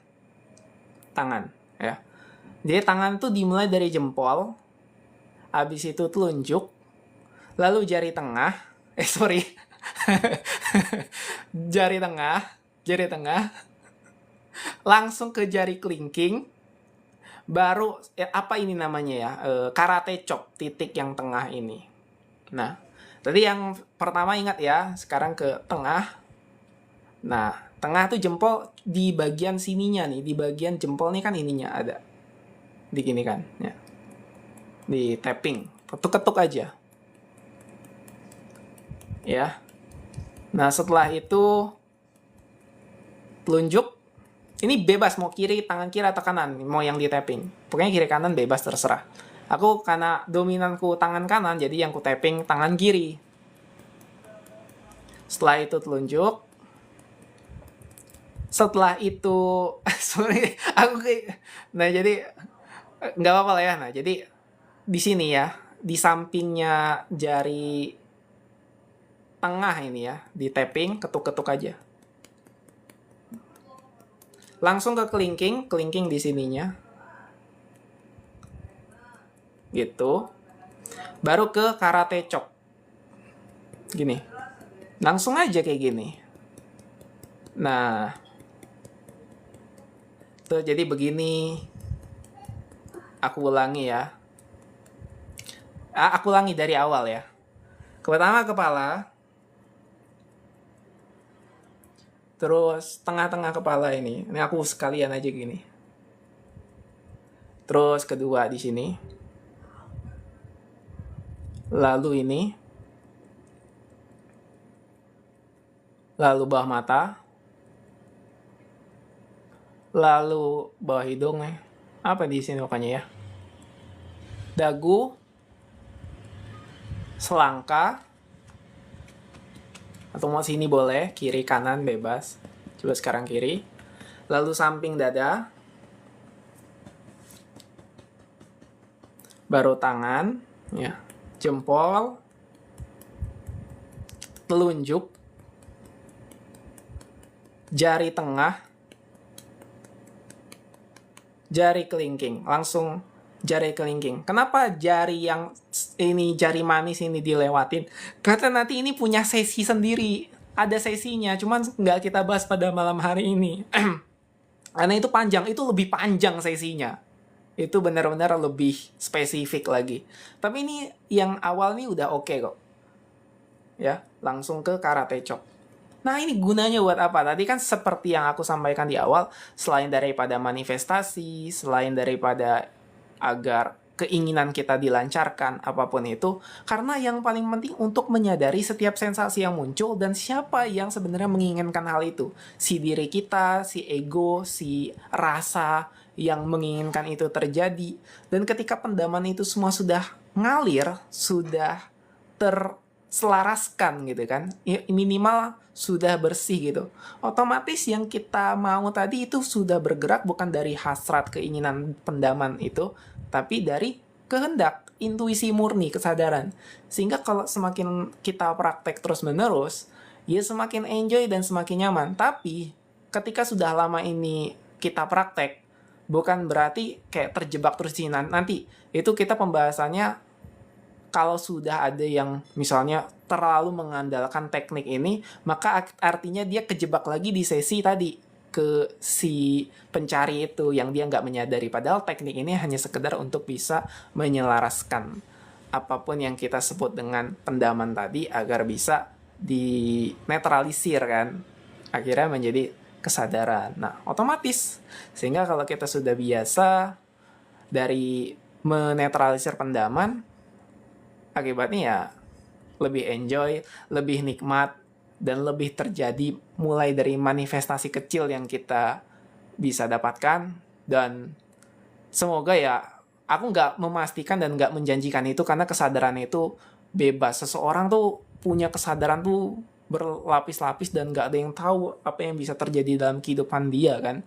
Ya. Jadi tangan tuh dimulai dari jempol, habis itu telunjuk, lalu jari tengah, jari tengah, langsung ke jari kelingking, baru apa ini namanya ya, karate chop, titik yang tengah ini. Nah, tadi yang pertama ingat ya, sekarang ke tengah. Nah, tengah tuh jempol di bagian sininya nih, di bagian jempol nih kan ininya ada. Di gini kan, ya. Di tapping, ketuk-ketuk aja. Ya. Nah, setelah itu telunjuk. Ini bebas mau kiri, tangan kiri atau kanan, mau yang di tapping. Pokoknya kiri kanan bebas terserah. Aku karena dominanku tangan kanan, jadi yang ku tapping tangan kiri. Setelah itu telunjuk. Setelah itu, sorry, nah jadi nggak apa-apa lah ya. Nah, jadi di sini ya, di sampingnya jari tengah ini ya, di tapping, ketuk-ketuk aja. Langsung ke kelingking di sininya. Gitu. Baru ke karate chop. Gini. Langsung aja kayak gini. Nah. Tuh, jadi begini. Aku ulangi ya. Aku ulangi dari awal ya. Pertama kepala. Terus tengah-tengah kepala ini. Ini aku sekalian aja gini. Terus kedua di sini. Lalu ini. Lalu bawah mata. Lalu bawah hidung nih. Apa di sini pokoknya ya? Dagu. Selangka. Atau mau sini boleh, kiri kanan bebas. Coba sekarang kiri. Lalu samping dada. Baru tangan, ya. Jempol. Telunjuk. Jari tengah. Jari kelingking. Langsung jari kelingking. Kenapa jari yang ini, jari manis ini dilewatin? Karena nanti ini punya sesi sendiri. Ada sesinya, cuman nggak kita bahas pada malam hari ini. Karena itu panjang, itu lebih panjang sesinya. Itu benar-benar lebih spesifik lagi. Tapi ini yang awal nih udah oke kok. Ya, langsung ke karate chop. Nah, ini gunanya buat apa? Tadi kan seperti yang aku sampaikan di awal, selain daripada manifestasi, selain daripada agar keinginan kita dilancarkan, apapun itu, karena yang paling penting untuk menyadari setiap sensasi yang muncul dan siapa yang sebenarnya menginginkan hal itu. Si diri kita, si ego, si rasa yang menginginkan itu terjadi. Dan ketika pendaman itu semua sudah ngalir, sudah terselaraskan gitu kan, minimal sudah bersih gitu, otomatis yang kita mau tadi itu sudah bergerak bukan dari hasrat keinginan pendaman itu, tapi dari kehendak, intuisi murni, kesadaran. Sehingga kalau semakin kita praktek terus menerus, ya semakin enjoy dan semakin nyaman. Tapi ketika sudah lama ini kita praktek, bukan berarti kayak terjebak terus sih. Nanti itu kita pembahasannya kalau sudah ada yang misalnya terlalu mengandalkan teknik ini, maka artinya dia kejebak lagi di sesi tadi ke si pencari itu yang dia nggak menyadari. Padahal teknik ini hanya sekedar untuk bisa menyelaraskan apapun yang kita sebut dengan pendaman tadi agar bisa dinetralisir kan. Akhirnya menjadi kesadaran. Nah, otomatis. Sehingga kalau kita sudah biasa dari menetralisir pendaman, akibatnya ya lebih enjoy, lebih nikmat, dan lebih terjadi mulai dari manifestasi kecil yang kita bisa dapatkan. Dan semoga ya, aku nggak memastikan dan nggak menjanjikan itu karena kesadaran itu bebas. Seseorang tuh punya kesadaran tuh berlapis-lapis dan nggak ada yang tahu apa yang bisa terjadi dalam kehidupan dia kan.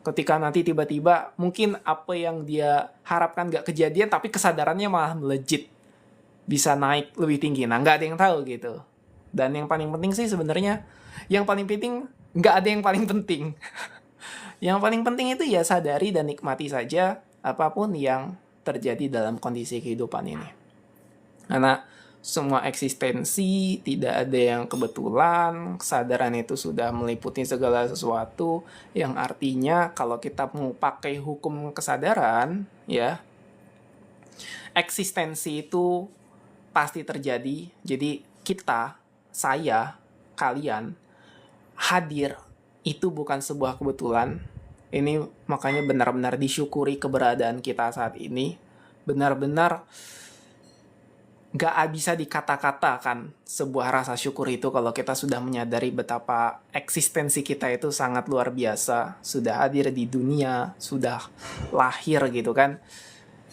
Ketika nanti tiba-tiba mungkin apa yang dia harapkan nggak kejadian tapi kesadarannya malah melejit, bisa naik lebih tinggi. Nah, nggak ada yang tahu gitu. Dan yang paling penting sih sebenarnya, yang paling penting, nggak ada yang paling penting. Yang paling penting itu ya sadari dan nikmati saja apapun yang terjadi dalam kondisi kehidupan ini. Karena semua eksistensi, tidak ada yang kebetulan, kesadaran itu sudah meliputi segala sesuatu, yang artinya kalau kita mau pakai hukum kesadaran, ya, eksistensi itu pasti terjadi. Jadi kita, saya, kalian, hadir itu bukan sebuah kebetulan. Ini makanya benar-benar disyukuri keberadaan kita saat ini. Benar-benar gak bisa dikata-katakan sebuah rasa syukur itu kalau kita sudah menyadari betapa eksistensi kita itu sangat luar biasa. Sudah hadir di dunia, sudah lahir gitu kan.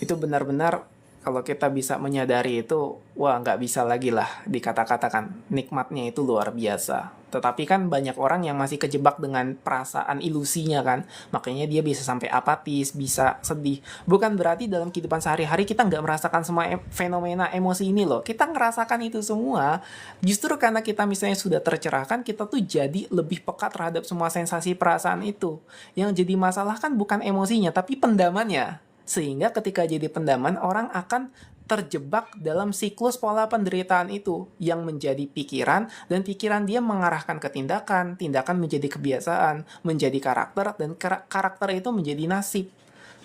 Itu benar-benar kalau kita bisa menyadari itu, wah nggak bisa lagi lah dikata-katakan. Nikmatnya itu luar biasa. Tetapi kan banyak orang yang masih kejebak dengan perasaan ilusinya kan. Makanya dia bisa sampai apatis, bisa sedih. Bukan berarti dalam kehidupan sehari-hari kita nggak merasakan semua fenomena emosi ini loh. Kita ngerasakan itu semua. Justru karena kita misalnya sudah tercerahkan, kita tuh jadi lebih peka terhadap semua sensasi perasaan itu. Yang jadi masalah kan bukan emosinya, tapi pendamannya. Sehingga ketika jadi pendaman, orang akan terjebak dalam siklus pola penderitaan itu yang menjadi pikiran, dan pikiran dia mengarahkan ke tindakan, tindakan menjadi kebiasaan, menjadi karakter, dan karakter itu menjadi nasib.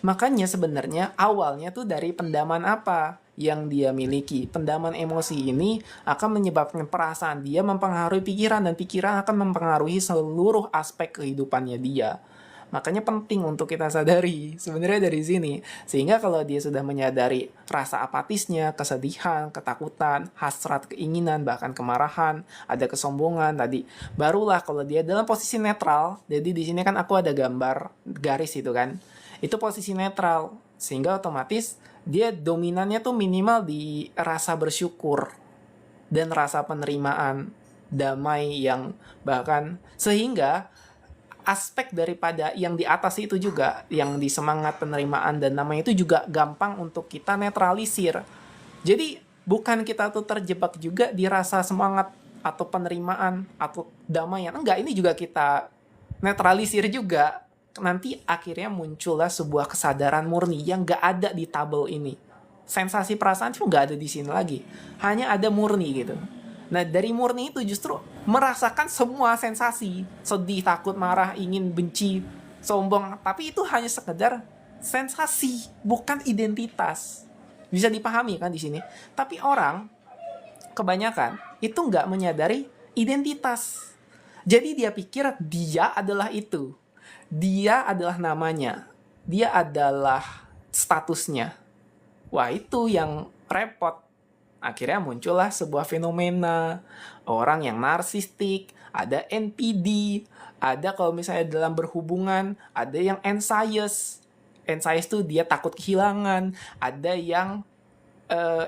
Makanya sebenarnya awalnya tuh dari pendaman apa yang dia miliki. Pendaman emosi ini akan menyebabkan perasaan dia mempengaruhi pikiran, dan pikiran akan mempengaruhi seluruh aspek kehidupannya dia. Makanya penting untuk kita sadari sebenarnya dari sini. Sehingga kalau dia sudah menyadari rasa apatisnya, kesedihan, ketakutan, hasrat, keinginan, bahkan kemarahan, ada kesombongan tadi, barulah kalau dia dalam posisi netral. Jadi di sini kan aku ada gambar garis itu kan. Itu posisi netral. Sehingga otomatis dia dominannya tuh minimal di rasa bersyukur dan rasa penerimaan, damai yang bahkan sehingga aspek daripada yang di atas itu juga, yang di semangat penerimaan dan namanya itu juga gampang untuk kita netralisir. Jadi bukan kita tuh terjebak juga di rasa semangat atau penerimaan atau damaian. Enggak, ini juga kita netralisir juga. Nanti akhirnya muncullah sebuah kesadaran murni yang gak ada di tabel ini. Sensasi perasaan itu gak ada di sini lagi. Hanya ada murni gitu. Nah, dari murni itu justru merasakan semua sensasi. Sedih, takut, marah, ingin, benci, sombong. Tapi itu hanya sekedar sensasi, bukan identitas. Bisa dipahami kan di sini? Tapi orang, kebanyakan, itu nggak menyadari identitas. Jadi dia pikir dia adalah itu. Dia adalah namanya. Dia adalah statusnya. Wah, itu yang repot. Akhirnya muncullah sebuah fenomena orang yang narsistik, ada NPD, ada kalau misalnya dalam berhubungan, ada yang anxious. Anxious tuh dia takut kehilangan, ada yang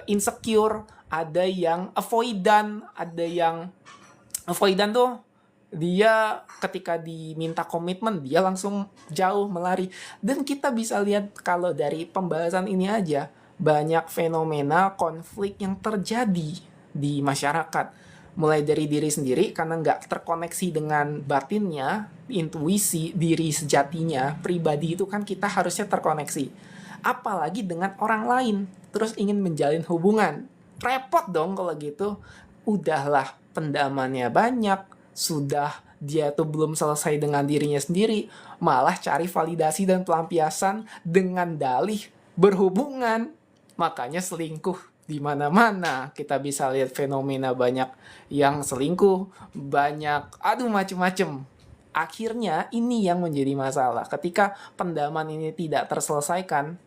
insecure, ada yang avoidant tuh dia ketika diminta komitmen dia langsung jauh melari. Dan kita bisa lihat kalau dari pembahasan ini aja banyak fenomena konflik yang terjadi di masyarakat, mulai dari diri sendiri karena nggak terkoneksi dengan batinnya, intuisi diri sejatinya pribadi itu kan kita harusnya terkoneksi, apalagi dengan orang lain terus ingin menjalin hubungan, repot dong kalau gitu. Udahlah pendamannya banyak, sudah dia tuh belum selesai dengan dirinya sendiri, malah cari validasi dan pelampiasan dengan dalih berhubungan. Makanya selingkuh di mana-mana. Kita bisa lihat fenomena banyak yang selingkuh, banyak macem-macem. Akhirnya ini yang menjadi masalah. Ketika pendaman ini tidak terselesaikan,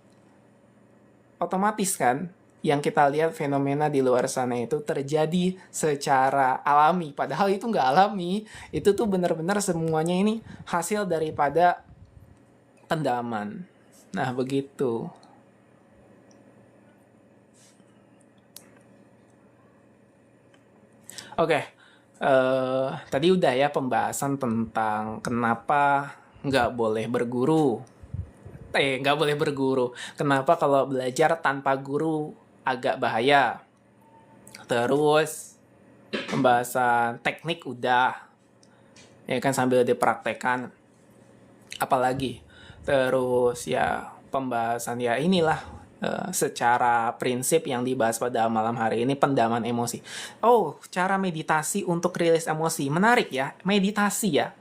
otomatis kan yang kita lihat fenomena di luar sana itu terjadi secara alami. Padahal itu nggak alami. Itu tuh benar-benar semuanya ini hasil daripada pendaman. Nah, begitu. Oke, tadi udah ya pembahasan tentang kenapa nggak boleh berguru. Nggak boleh berguru. Kenapa kalau belajar tanpa guru agak bahaya. Terus pembahasan teknik udah, ya kan, sambil dipraktekan. Apalagi terus ya pembahasan ya inilah secara prinsip yang dibahas pada malam hari ini, pendaman emosi. Oh, cara meditasi untuk rilis emosi. Menarik ya, meditasi ya.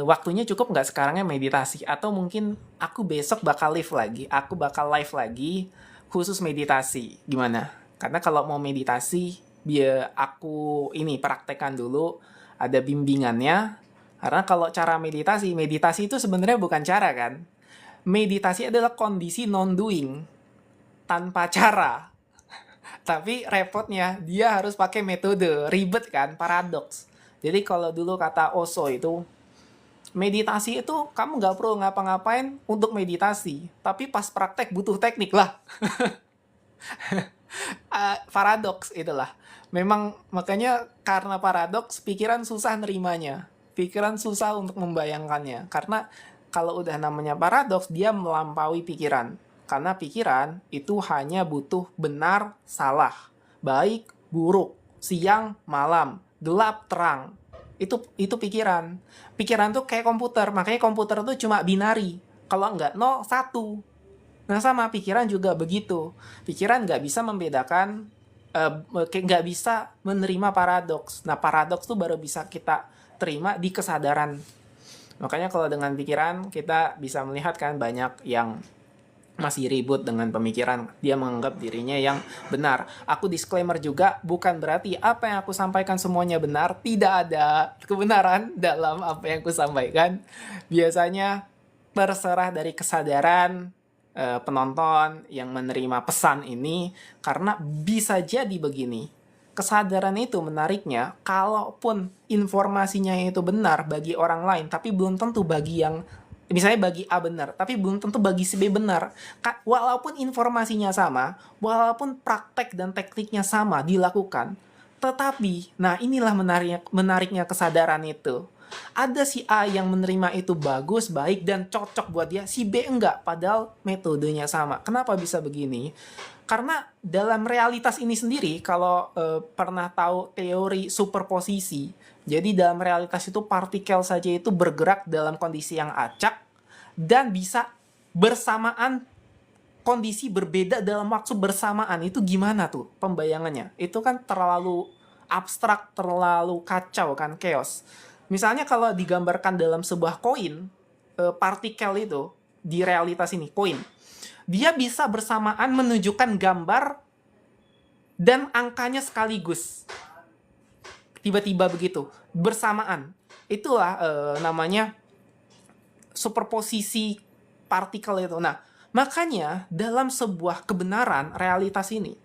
Waktunya cukup nggak sekarangnya meditasi? Atau mungkin aku besok bakal live lagi. Aku bakal live lagi khusus meditasi. Gimana? Karena kalau mau meditasi, biar aku ini praktekkan dulu. Ada bimbingannya. Karena kalau cara meditasi itu sebenarnya bukan cara kan. Meditasi adalah kondisi non-doing, tanpa cara. Tapi repotnya, dia harus pakai metode. Ribet kan, paradoks. Jadi kalau dulu kata Osho itu, meditasi itu kamu nggak perlu ngapa-ngapain untuk meditasi. Tapi pas praktek butuh teknik lah. Paradoks itulah. Memang makanya karena paradoks, pikiran susah nerimanya. Pikiran susah untuk membayangkannya. Karena kalau udah namanya paradoks, dia melampaui pikiran. Karena pikiran itu hanya butuh benar, salah, baik, buruk, siang, malam, gelap, terang. Itu pikiran. Pikiran tuh kayak komputer, makanya komputer tuh cuma binari. Kalau enggak 0, 1. Nah sama, pikiran juga begitu. Pikiran nggak bisa membedakan, nggak bisa menerima paradoks. Nah paradoks tuh baru bisa kita terima di kesadaran. Makanya kalau dengan pikiran kita bisa melihat kan banyak yang masih ribut dengan pemikiran. Dia menganggap dirinya yang benar. Aku disclaimer juga, bukan berarti apa yang aku sampaikan semuanya benar. Tidak ada kebenaran dalam apa yang aku sampaikan. Biasanya terserah dari kesadaran penonton yang menerima pesan ini. Karena bisa jadi begini. Kesadaran itu menariknya, kalaupun informasinya itu benar bagi orang lain, tapi belum tentu bagi yang, misalnya bagi A benar, tapi belum tentu bagi si B benar. Walaupun informasinya sama, walaupun praktek dan tekniknya sama dilakukan, tetapi, nah inilah menariknya kesadaran itu. Ada si A yang menerima itu bagus, baik, dan cocok buat dia, si B enggak, padahal metodenya sama. Kenapa bisa begini? Karena dalam realitas ini sendiri, kalau pernah tahu teori superposisi, jadi dalam realitas itu partikel saja itu bergerak dalam kondisi yang acak dan bisa bersamaan kondisi berbeda dalam waktu bersamaan. Itu gimana tuh pembayangannya? Itu kan terlalu abstrak, terlalu kacau kan, chaos. Misalnya kalau digambarkan dalam sebuah koin, partikel itu di realitas ini, koin, dia bisa bersamaan menunjukkan gambar dan angkanya sekaligus. Tiba-tiba begitu. bersamaan. Itulah namanya superposisi partikel itu. Nah, makanya dalam sebuah kebenaran realitas ini,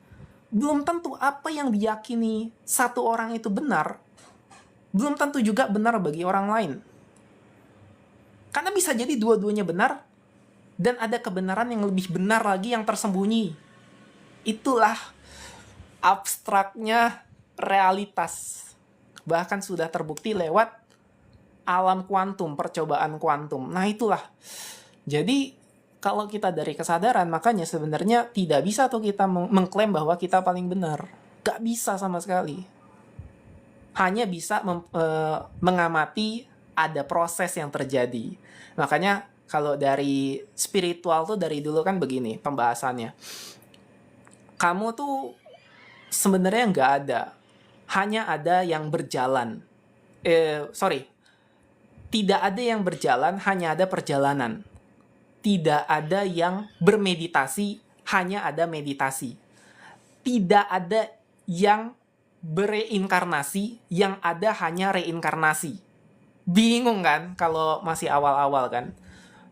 belum tentu apa yang diyakini satu orang itu benar, belum tentu juga benar bagi orang lain. Karena bisa jadi dua-duanya benar, dan ada kebenaran yang lebih benar lagi yang tersembunyi. Itulah abstraknya realitas. Bahkan sudah terbukti lewat alam kuantum, percobaan kuantum. Nah itulah. Jadi kalau kita dari kesadaran, makanya sebenarnya tidak bisa tuh kita mengklaim bahwa kita paling benar. Gak bisa sama sekali. Hanya bisa mengamati ada proses yang terjadi. Makanya kalau dari spiritual tuh dari dulu kan begini pembahasannya. Kamu tuh sebenarnya nggak ada. Hanya ada yang berjalan. Tidak ada yang berjalan, hanya ada perjalanan. Tidak ada yang bermeditasi, hanya ada meditasi. Tidak ada yang bereinkarnasi, yang ada hanya reinkarnasi. Bingung kan kalau masih awal-awal kan?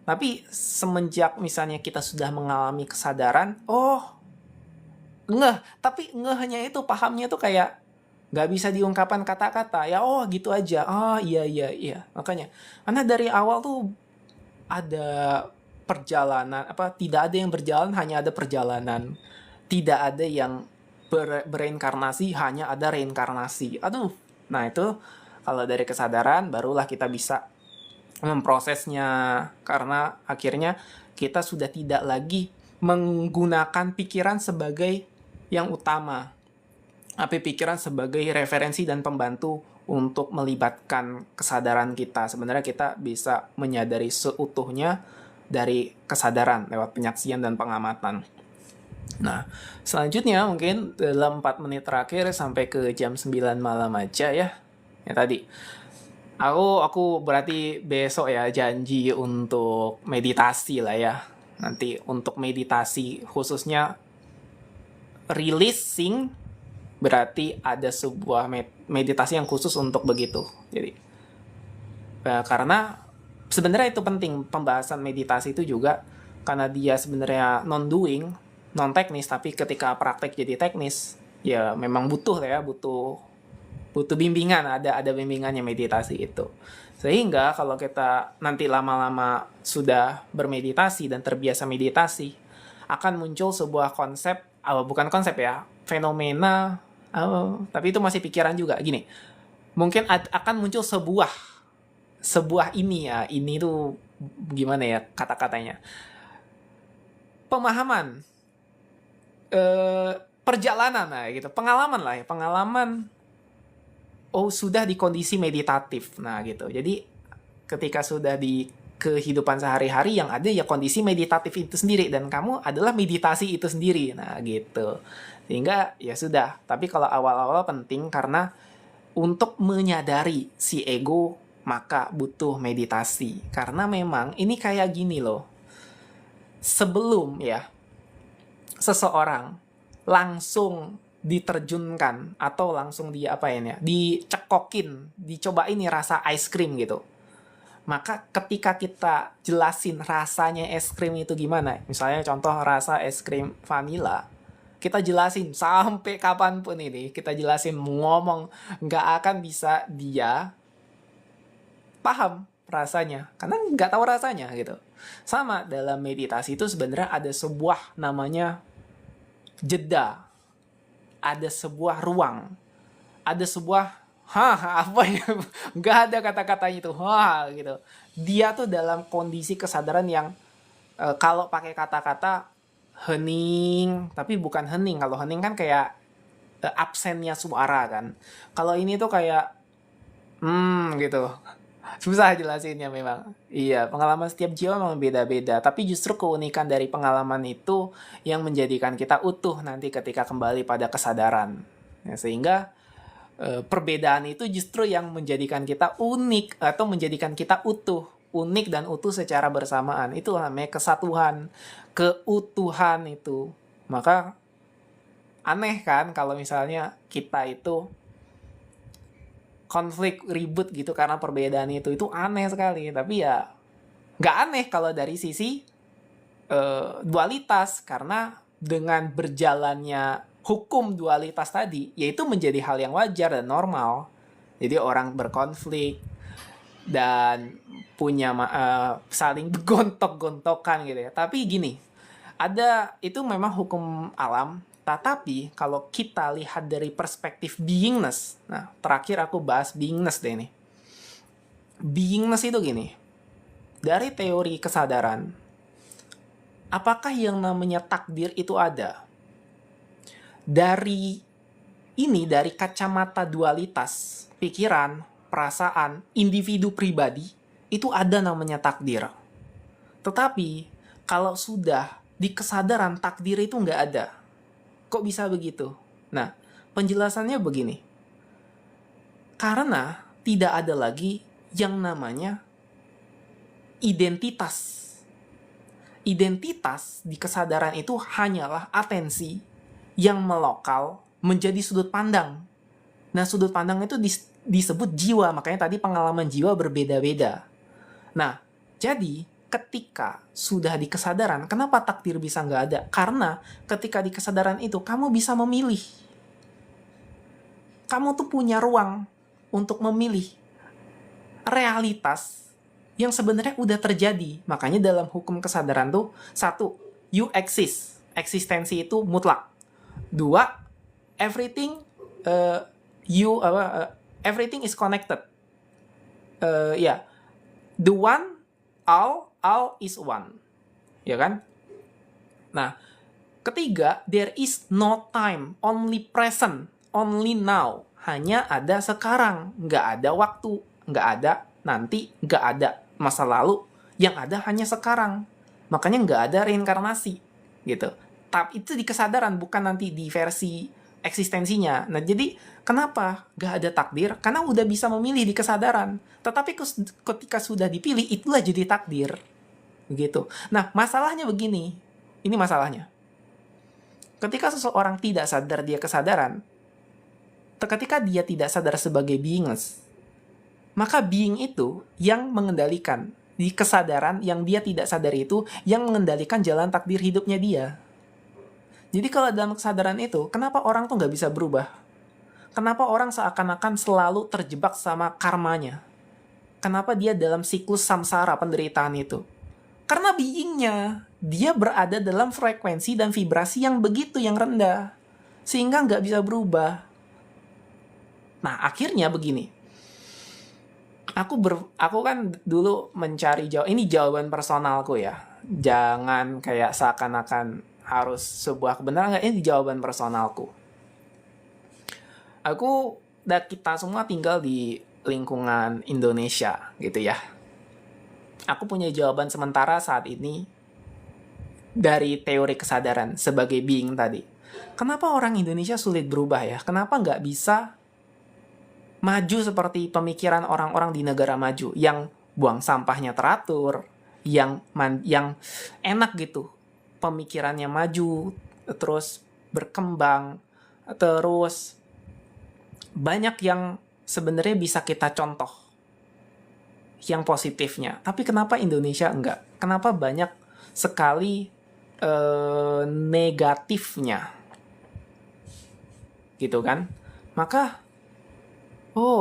Tapi semenjak misalnya kita sudah mengalami kesadaran, ngeh. Tapi ngehnya itu, pahamnya tuh kayak nggak bisa diungkapkan kata-kata. Ya gitu aja. Iya. Makanya, karena dari awal tuh ada perjalanan, tidak ada yang berjalan, hanya ada perjalanan. Tidak ada yang bereinkarnasi, hanya ada reinkarnasi. Nah itu kalau dari kesadaran barulah kita bisa memprosesnya, karena akhirnya kita sudah tidak lagi menggunakan pikiran sebagai yang utama, tapi pikiran sebagai referensi dan pembantu untuk melibatkan kesadaran kita. Sebenarnya kita bisa menyadari seutuhnya dari kesadaran lewat penyaksian dan pengamatan. Nah, selanjutnya mungkin dalam 4 menit terakhir sampai ke jam 9 malam aja ya. Ya tadi. Aku berarti besok ya janji untuk meditasi lah ya. Nanti untuk meditasi khususnya releasing, berarti ada sebuah meditasi yang khusus untuk begitu. Jadi karena sebenarnya itu penting, pembahasan meditasi itu juga karena dia sebenarnya non-doing, non-teknis, tapi ketika praktek jadi teknis, ya memang butuh bimbingan, ada bimbingannya meditasi itu. Sehingga kalau kita nanti lama-lama sudah bermeditasi dan terbiasa meditasi, akan muncul sebuah konsep, bukan konsep ya, fenomena, tapi itu masih pikiran juga. Gini, mungkin akan muncul sebuah ini tuh gimana ya kata-katanya, pemahaman, perjalanan lah gitu, pengalaman sudah di kondisi meditatif. Nah gitu, jadi ketika sudah di kehidupan sehari-hari yang ada ya kondisi meditatif itu sendiri, dan kamu adalah meditasi itu sendiri. Nah gitu, sehingga ya sudah. Tapi kalau awal-awal penting karena untuk menyadari si ego, maka butuh meditasi. Karena memang ini kayak gini loh. Sebelum ya seseorang langsung diterjunkan atau langsung dicekokin, dicobain nih rasa ice cream gitu. Maka ketika kita jelasin rasanya es krim itu gimana, misalnya contoh rasa es krim vanilla, kita jelasin sampai kapanpun ini, kita jelasin ngomong, nggak akan bisa dia paham rasanya, karena nggak tahu rasanya gitu. Sama dalam meditasi itu sebenarnya ada sebuah namanya jeda, ada sebuah ruang, ada sebuah apa ya, nggak ada kata-katanya itu gitu. Dia tuh dalam kondisi kesadaran yang kalau pakai kata-kata hening, tapi bukan hening. Kalau hening kan kayak absennya suara kan. Kalau ini tuh kayak gitu. Susah jelasinnya memang. Iya, pengalaman setiap jiwa memang beda-beda. Tapi justru keunikan dari pengalaman itu yang menjadikan kita utuh nanti ketika kembali pada kesadaran. Ya, sehingga perbedaan itu justru yang menjadikan kita unik atau menjadikan kita utuh. Unik dan utuh secara bersamaan. Itu namanya kesatuan, keutuhan itu. Maka aneh kan kalau misalnya kita itu konflik ribut gitu karena perbedaan itu aneh sekali. Tapi ya nggak aneh kalau dari sisi dualitas, karena dengan berjalannya hukum dualitas tadi, yaitu menjadi hal yang wajar dan normal. Jadi orang berkonflik dan punya saling gontok-gontokan gitu ya. Tapi gini, itu memang hukum alam. Tetapi kalau kita lihat dari perspektif beingness, nah terakhir aku bahas beingness deh nih. Beingness itu gini, dari teori kesadaran, apakah yang namanya takdir itu ada? Dari kacamata dualitas, pikiran, perasaan, individu pribadi, itu ada namanya takdir. Tetapi, kalau sudah di kesadaran, takdir itu nggak ada. Kok bisa begitu? Nah, penjelasannya begini. Karena tidak ada lagi yang namanya identitas. Identitas di kesadaran itu hanyalah atensi yang melokal menjadi sudut pandang. Nah, sudut pandang itu disebut jiwa, makanya tadi pengalaman jiwa berbeda-beda. Nah, jadi ketika sudah di kesadaran, kenapa takdir bisa nggak ada? Karena ketika di kesadaran itu, kamu bisa memilih. Kamu tuh punya ruang untuk memilih realitas yang sebenarnya udah terjadi. Makanya dalam hukum kesadaran tuh, 1, you exist. Eksistensi itu mutlak. 2, everything everything is connected. The one, all is one. Ya kan? Nah, ketiga, there is no time, only present, only now. Hanya ada sekarang, nggak ada waktu, nggak ada nanti, nggak ada masa lalu, yang ada hanya sekarang. Makanya nggak ada reinkarnasi, gitu. Tapi itu di kesadaran, bukan nanti di versi eksistensinya. Nah, jadi kenapa nggak ada takdir? Karena udah bisa memilih di kesadaran. Tetapi ketika sudah dipilih, itulah jadi takdir. Begitu. Nah, masalahnya begini. Ini masalahnya. Ketika seseorang tidak sadar dia kesadaran, ketika dia tidak sadar sebagai beingness, maka being itu yang mengendalikan. Di kesadaran yang dia tidak sadar itu yang mengendalikan jalan takdir hidupnya dia. Jadi kalau dalam kesadaran itu, kenapa orang tuh nggak bisa berubah? Kenapa orang seakan-akan selalu terjebak sama karmanya? Kenapa dia dalam siklus samsara penderitaan itu? Karena beingnya, dia berada dalam frekuensi dan vibrasi yang begitu, yang rendah. Sehingga nggak bisa berubah. Nah, akhirnya begini. Aku kan dulu mencari ini jawaban personalku ya. Jangan kayak seakan-akan harus sebuah kebenaran, nggak, ini jawaban personalku. Kita semua tinggal di lingkungan Indonesia gitu ya. Aku punya jawaban sementara saat ini dari teori kesadaran sebagai being tadi. Kenapa orang Indonesia sulit berubah ya? Kenapa nggak bisa maju seperti pemikiran orang-orang di negara maju yang buang sampahnya teratur, yang enak gitu, pemikirannya maju, terus berkembang, terus banyak yang sebenarnya bisa kita contoh yang positifnya. Tapi kenapa Indonesia enggak? Kenapa banyak sekali negatifnya? Gitu kan? Maka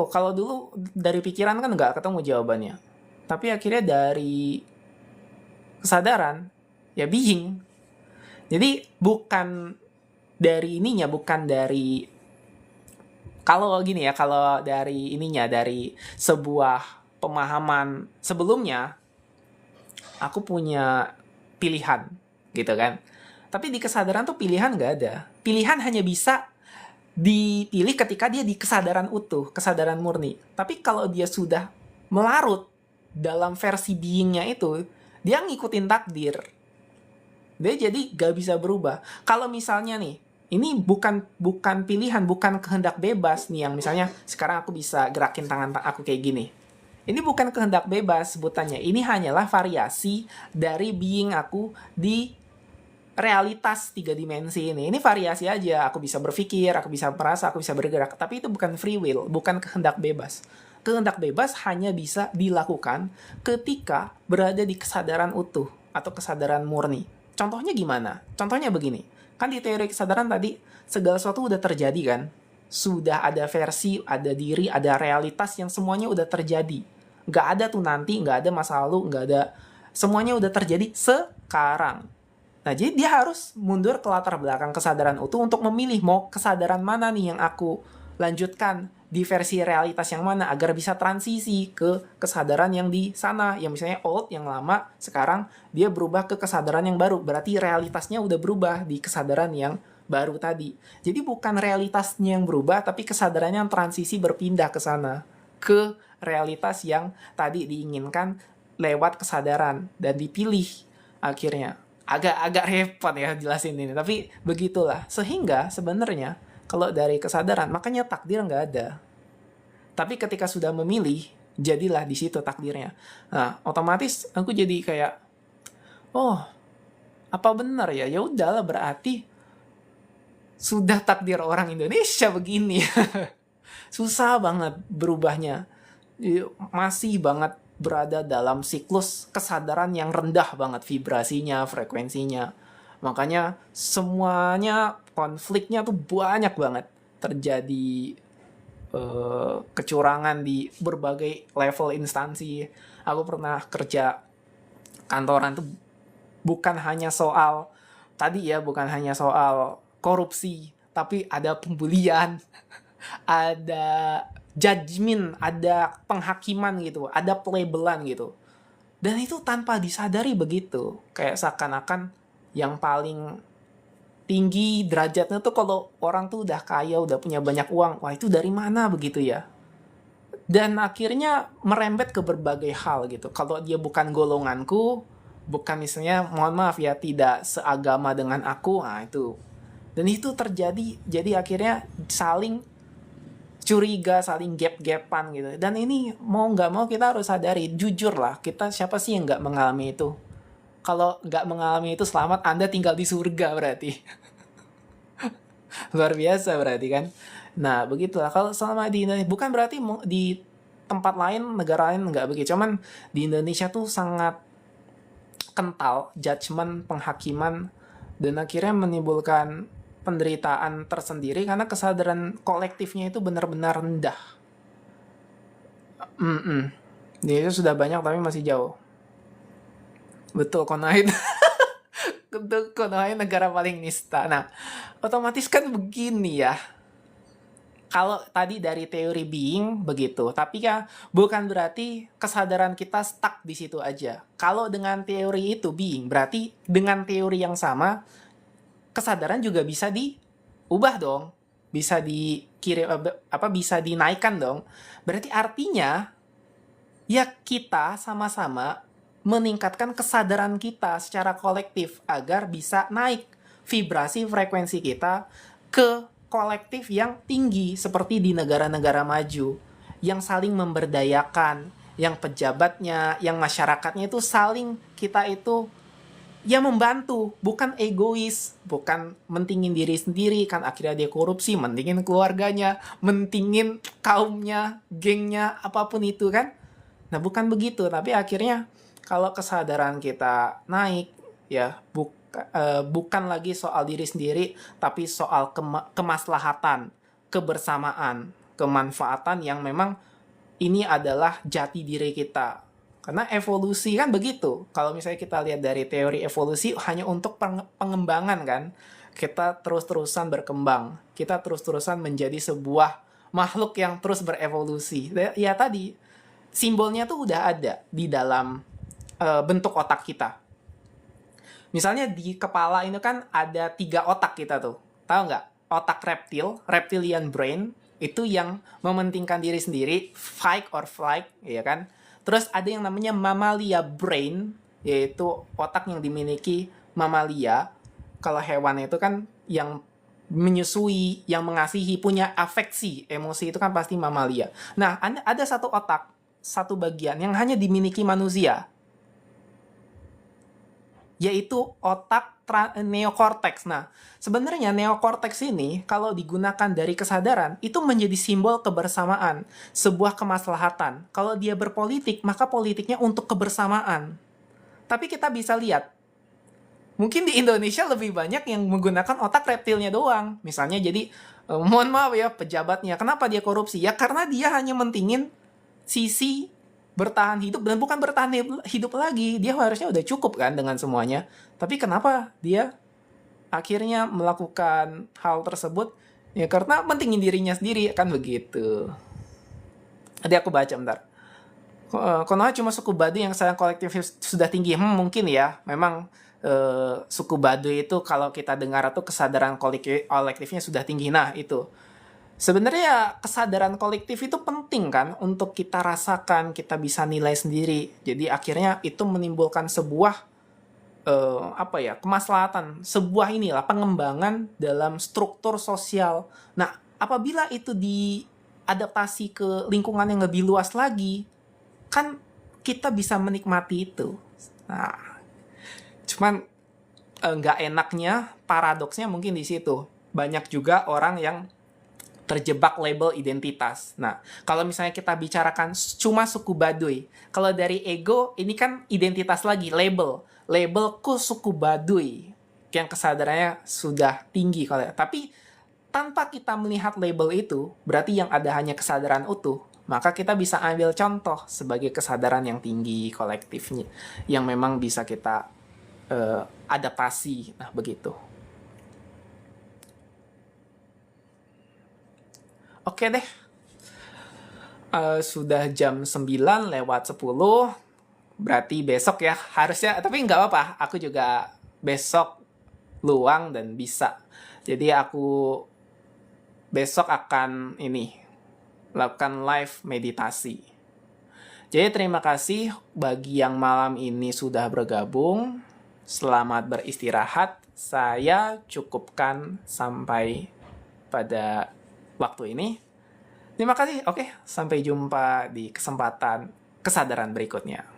kalau dulu dari pikiran kan nggak ketemu jawabannya. Tapi akhirnya dari kesadaran, ya being. Jadi bukan dari ininya, bukan dari... Kalau gini ya, kalau dari ininya, dari sebuah pemahaman sebelumnya, aku punya pilihan, gitu kan. Tapi di kesadaran tuh pilihan nggak ada. Pilihan hanya bisa dipilih ketika dia di kesadaran utuh, kesadaran murni. Tapi kalau dia sudah melarut dalam versi beingnya itu, dia ngikutin takdir. Dia jadi gak bisa berubah. Kalau misalnya nih, ini bukan pilihan, bukan kehendak bebas nih, yang misalnya sekarang aku bisa gerakin tangan aku kayak gini. Ini bukan kehendak bebas sebutannya. Ini hanyalah variasi dari being aku di realitas 3 dimensi ini. Ini variasi aja. Aku bisa berpikir, aku bisa merasa, aku bisa bergerak. Tapi itu bukan free will, bukan kehendak bebas. Kehendak bebas hanya bisa dilakukan ketika berada di kesadaran utuh atau kesadaran murni. Contohnya gimana? Contohnya begini. Kan di teori kesadaran tadi, segala sesuatu udah terjadi kan? Sudah ada versi, ada diri, ada realitas yang semuanya udah terjadi. Nggak ada tuh nanti, nggak ada masa lalu, nggak ada. Semuanya udah terjadi sekarang. Nah, jadi dia harus mundur ke latar belakang kesadaran utuh untuk memilih mau kesadaran mana nih yang aku lanjutkan di versi realitas yang mana agar bisa transisi ke kesadaran yang di sana. Yang misalnya old, yang lama, sekarang dia berubah ke kesadaran yang baru. Berarti realitasnya udah berubah di kesadaran yang baru tadi. Jadi bukan realitasnya yang berubah, tapi kesadarannya yang transisi berpindah ke sana. Ke realitas yang tadi diinginkan lewat kesadaran dan dipilih akhirnya. Agak repot ya jelasin ini, tapi begitulah. Sehingga sebenarnya kalau dari kesadaran, makanya takdir nggak ada. Tapi ketika sudah memilih, jadilah di situ takdirnya. Nah, otomatis aku jadi kayak, oh, apa benar ya? Ya udahlah, berarti sudah takdir orang Indonesia begini. Susah banget berubahnya. Masih banget berada dalam siklus kesadaran yang rendah banget vibrasinya, frekuensinya. Makanya semuanya konfliknya tuh banyak banget terjadi, kecurangan di berbagai level instansi. Aku pernah kerja kantoran tuh bukan hanya soal tadi ya, bukan hanya soal korupsi, tapi ada pembulian, ada judgment, ada penghakiman gitu, ada pelabelan gitu. Dan itu tanpa disadari begitu. Kayak seakan-akan yang paling tinggi derajatnya tuh kalau orang tuh udah kaya, udah punya banyak uang. Wah, itu dari mana begitu ya? Dan akhirnya merembet ke berbagai hal gitu. Kalau dia bukan golonganku, bukan misalnya, mohon maaf ya, tidak seagama dengan aku, nah itu. Dan itu terjadi, jadi akhirnya saling curiga, saling gap-gapan gitu. Dan ini mau nggak mau kita harus sadari, jujur lah, kita siapa sih yang nggak mengalami itu? Kalau nggak mengalami itu, selamat, Anda tinggal di surga berarti. Luar biasa berarti kan. Nah, begitulah. Kalau selama di Indonesia, bukan berarti di tempat lain, negara lain nggak begitu. Cuman di Indonesia tuh sangat kental judgement, penghakiman, dan akhirnya menimbulkan penderitaan tersendiri karena kesadaran kolektifnya itu benar-benar rendah. Di Indonesia sudah banyak tapi masih jauh. Betul, Konoha. Untuk Konoha negara paling nista. Nah, otomatis kan begini ya. Kalau tadi dari teori being begitu, tapi ya bukan berarti kesadaran kita stuck di situ aja. Kalau dengan teori itu being, berarti dengan teori yang sama kesadaran juga bisa diubah dong. Bisa dikirim bisa dinaikkan dong. Berarti artinya ya kita sama-sama meningkatkan kesadaran kita secara kolektif agar bisa naik vibrasi frekuensi kita ke kolektif yang tinggi seperti di negara-negara maju yang saling memberdayakan, yang pejabatnya, yang masyarakatnya itu saling kita itu ya membantu, bukan egois, bukan mentingin diri sendiri kan akhirnya dia korupsi, mentingin keluarganya, mentingin kaumnya, gengnya, apapun itu kan. Nah, bukan begitu, tapi akhirnya kalau kesadaran kita naik ya bukan lagi soal diri sendiri, tapi soal kemaslahatan, kebersamaan, kemanfaatan yang memang ini adalah jati diri kita. Karena evolusi kan begitu. Kalau misalnya kita lihat dari teori evolusi hanya untuk pengembangan kan. Kita terus-terusan berkembang. Kita terus-terusan menjadi sebuah makhluk yang terus berevolusi. Ya tadi, simbolnya tuh udah ada di dalam bentuk otak kita. Misalnya di kepala ini kan ada 3 otak kita tuh. Tahu nggak? Otak reptilian brain, itu yang mementingkan diri sendiri, fight or flight, ya kan? Terus ada yang namanya mammalia brain, yaitu otak yang dimiliki mamalia. Kalau hewan itu kan yang menyusui, yang mengasihi, punya afeksi, emosi itu kan pasti mamalia. Nah, ada satu otak, satu bagian yang hanya dimiliki manusia. yaitu otak neokorteks. Nah, sebenarnya neokorteks ini kalau digunakan dari kesadaran itu menjadi simbol kebersamaan, sebuah kemaslahatan. Kalau dia berpolitik, maka politiknya untuk kebersamaan. Tapi kita bisa lihat, mungkin di Indonesia lebih banyak yang menggunakan otak reptilnya doang. Misalnya jadi, mohon maaf ya pejabatnya, kenapa dia korupsi? Ya karena dia hanya mentingin sisi bertahan hidup, dan bukan bertahan hidup lagi, dia harusnya udah cukup kan dengan semuanya. Tapi kenapa dia akhirnya melakukan hal tersebut? Ya karena mentingin dirinya sendiri, kan begitu. Tadi aku baca bentar. Konoha cuma suku Baduy yang kesadaran kolektif sudah tinggi. Mungkin ya, memang suku Baduy itu kalau kita dengar tuh kesadaran kolektifnya sudah tinggi. Nah, itu. Sebenarnya kesadaran kolektif itu penting kan untuk kita rasakan, kita bisa nilai sendiri. Jadi akhirnya itu menimbulkan sebuah kemaslahatan, sebuah inilah pengembangan dalam struktur sosial. Nah, apabila itu diadaptasi ke lingkungan yang lebih luas lagi, kan kita bisa menikmati itu. Nah, cuman nggak enaknya, paradoksnya mungkin di situ. Banyak juga orang yang terjebak label identitas. Nah, kalau misalnya kita bicarakan cuma suku Baduy, kalau dari ego, ini kan identitas lagi, label. Labelku suku Baduy, yang kesadarannya sudah tinggi. Tapi, tanpa kita melihat label itu, berarti yang ada hanya kesadaran utuh, maka kita bisa ambil contoh sebagai kesadaran yang tinggi kolektifnya, yang memang bisa kita adaptasi. Nah, begitu. Oke deh. Sudah jam 9:10. Berarti besok ya. Harusnya, tapi nggak apa-apa. Aku juga besok luang dan bisa. Jadi aku besok akan lakukan live meditasi. Jadi terima kasih bagi yang malam ini sudah bergabung. Selamat beristirahat. Saya cukupkan sampai pada waktu ini. Terima kasih. Oke, sampai jumpa di kesempatan kesadaran berikutnya.